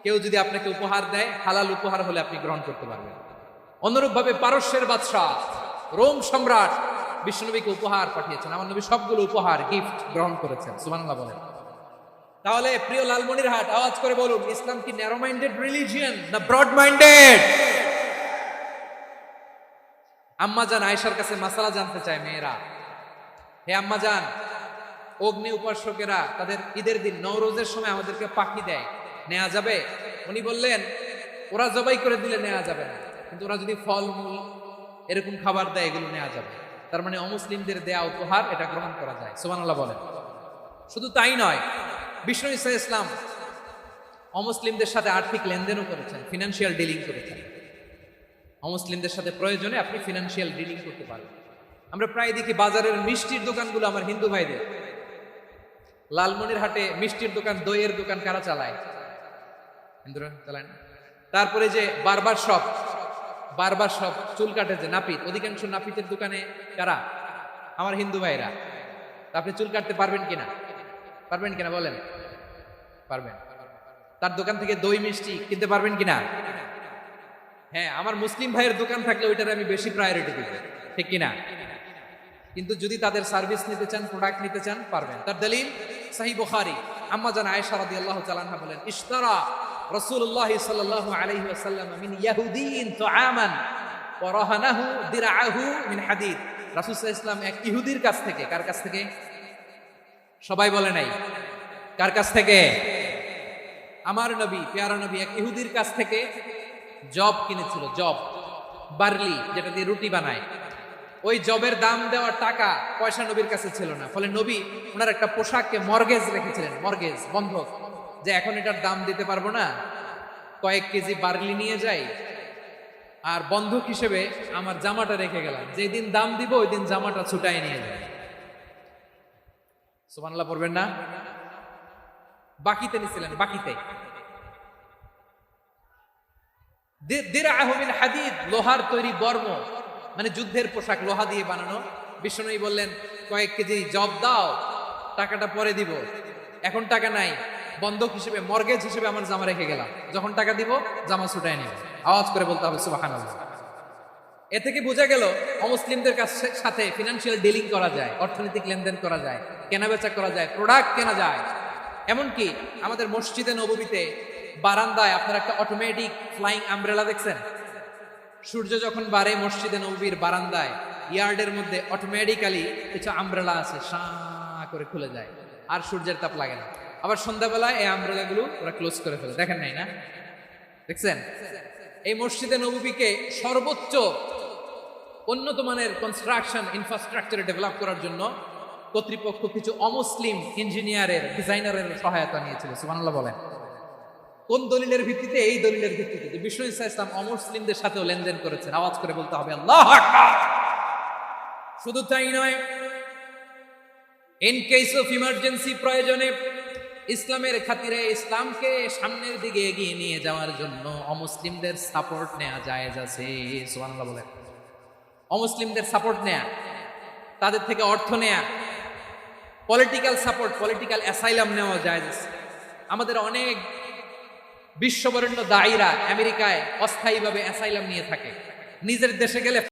কেউ যদি আপনাকে উপহার দেয়, হালাল উপহার হলে আপনি গ্রহণ করতে পারবেন। অনুরূপভাবে পারস্যের বাদশা রোম সম্রাট বিশ্বনবীকে উপহার পাঠিয়েছেন, আমার নবী সবগুলো উপহার গিফট গ্রহণ করেছেন। সুবহানাল্লাহ বলেন। তাহলে প্রিয় লালমনিরহাট আওয়াজ করে বলুন, ইসলাম কি ন্যারো মাইন্ডেড রিলিজিয়ন না ব্রড মাইন্ডেড? আম্মাজান আয়েশার কাছে মাসালা জানতে চায় মেয়েরা, হে আম্মাজান, অগ্নি উপাসকেরা তাদের ঈদের দিন নওরোজের সময় আমাদেরকে পাখি দেয়, নেওয়া যাবে? উনি বললেন, ওরা জবাই করে দিলে নেওয়া যাবে না, কিন্তু ওরা যদি ফলমূল এরকম খাবার দেয় এগুলো নেওয়া যাবে। তার মানে অমুসলিমদের দেয়া উপহার এটা গ্রহণ করা যায়। সুবহানাল্লাহ বলেন। শুধু তাই নয়, বিষ্ণু ঈসা ইসলাম অমুসলিমদের সাথে আর্থিক লেনদেনও করেছেন, ফিনান্সিয়াল ডিলিং করেছেন। অমুসলিমদের সাথে প্রয়োজনে আপনি ফিনান্সিয়াল ডিলিং করতে পারেন। আমরা প্রায় দেখি বাজারের মিষ্টির দোকানগুলো আমার হিন্দু ভাইদের, লালমনিরহাটে মিষ্টির দোকান, দইয়ের দোকান কারা চালায়? হিন্দুরা চালায় না? তারপরে যে বারবার শপ, চুল কাটে যে নাপিত, অধিকাংশ নাপিতের দোকানে কারা? আমার হিন্দু ভাইরা। আপনি চুল কাটতে পারবেন কিনা? পারবেন কিনা বলেন? পারবেন। তার দোকান থেকে দই মিষ্টি কিনতে পারবেন কিনা? হ্যাঁ, আমার মুসলিম ভাইয়ের দোকান থাকলে ওইটার আমি বেশি প্রায়োরিটি দিব, ঠিক কিনা? কিন্তু যদি তাদের সার্ভিস নিতে চান, প্রোডাক্ট নিতে চান, পারবেন। তার দলিল সহিহ বুখারী, আম্মা জান আয়েশা রাদিয়াল্লাহু তাআলা আনহা বলেন, ইশতারা রাসূলুল্লাহ সাল্লাল্লাহু আলাইহি ওয়াসাল্লাম মিন ইয়াহুদিয়িন তুআমান ওয়া রাহানাহু দিরআহু মিন হাদিদ। রাসূল সাল্লাল্লাহু আলাইহি ওয়াসাল্লাম এক ইহুদির কাছ থেকে, কার কাছ থেকে? সবাই বলে নাই কার কাছ থেকে? আমার নবী, প্যারা নবী এক ইহুদির কাছ থেকে জব কিনেছিল, জব, বার্লি, যেটা দিয়ে রুটি বানায়। ওই জবের দাম দেওয়ার টাকা পয়সা নবীর কাছে ছিল না, ফলে নবী ওনার একটা পোশাককে মর্গেজ রেখেছিলেন, মর্গেজ, বন্ধক, যে এখন এটার দাম দিতে পারবো না, কয়েক কেজি বার্লি নিয়ে যাই, আর বন্ধক হিসেবে আমার জামাটা রেখে গেলাম, যেদিন দাম দিব ওই দিন জামাটা ছুটাই নিয়ে যাবে। সুবহানাল্লাহ পড়বেন না? বাকিতে নিছিলেন, বাকিতে। দিরআহু মিন হাদিদ, লোহার তৈরি বর্ম, মানে যুদ্ধের পোশাক, লোহা দিয়ে বানানো। বিষ্ণুনবী বললেন, কয়েক কেজি জব দাও, টাকাটা পরে দিব, এখন টাকা নাই, বন্ধক হিসেবে, মর্গেজ হিসেবে আমার জামা রেখে গেলাম, যখন টাকা দিব জামা ছুটাই নিবে। আওয়াজ করে বলতে হবে সুবহানাল্লাহ। এ থেকে বোঝা গেল অমুসলিমদের সাথে ফিনান্সিয়াল ডিলিং করা যায়, অর্থনৈতিক লেনদেন করা যায়, কেনাবেচা করা যায়, প্রোডাক্ট কেনা যায়। এমনকি আমাদের মসজিদে নববীতে বারান্দায় আপনারা একটা অটোমেটিক ফ্লাইং আমব্রেলা দেখছেন? সূর্য যখন বাড়ে মসজিদে নববীর বারান্দায় ইয়ার্ডের মধ্যে অটোমেটিক্যালি কিছু আমব্রেলা আছে, শাঁ করে খুলে যায়, আর সূর্যের তাপ লাগে না। আবার সন্ধ্যাবেলায় এই আমব্রেলা গুলো ওরা ক্লোজ করে ফেলে, দেখেন নাই না? দেখছেন? এই মসজিদে নববীকে সর্বোচ্চ উন্নত মানের কনস্ট্রাকশন ইনফ্রাস্ট্রাকচারে ডেভেলপ করার জন্য কর্তৃপক্ষ কিছু অমুসলিম ইঞ্জিনিয়ারের, ডিজাইনারের সহায়তা নিয়েছিল। সুবহানাল্লাহ বলেন। কোন দলিলের ভিত্তিতে? এই দলিলের ভিত্তিতে যে বিষ্ণু ঈসা ইসলাম অমুসলিমদের সাথেও লেনদেন করেছেন। আওয়াজ করে বলতে হবে আল্লাহু আকবার। শুধু তাই নয়, ইন কেস অফ ইমার্জেন্সি, প্রয়োজনে ইসলামের খাতিরে, ইসলামকে সামনের দিকে এগিয়ে নিয়ে যাওয়ার জন্য অমুসলিমদের সাপোর্ট নেওয়া জায়েজ আছে। সুবহানাল্লাহ বলেন। অমুসলিমদের সাপোর্ট নেয়া, তাদের থেকে অর্থ নেয়া, পলিটিক্যাল সাপোর্ট, পলিটিক্যাল অ্যাসাইলাম নেওয়া জায়েজ আছে। আমাদের অনেক বিশ্ববরেণ্য দায়ীরা আমেরিকায় অস্থায়ীভাবে অ্যাসাইলাম নিয়ে থাকে, নিজের দেশে গেলে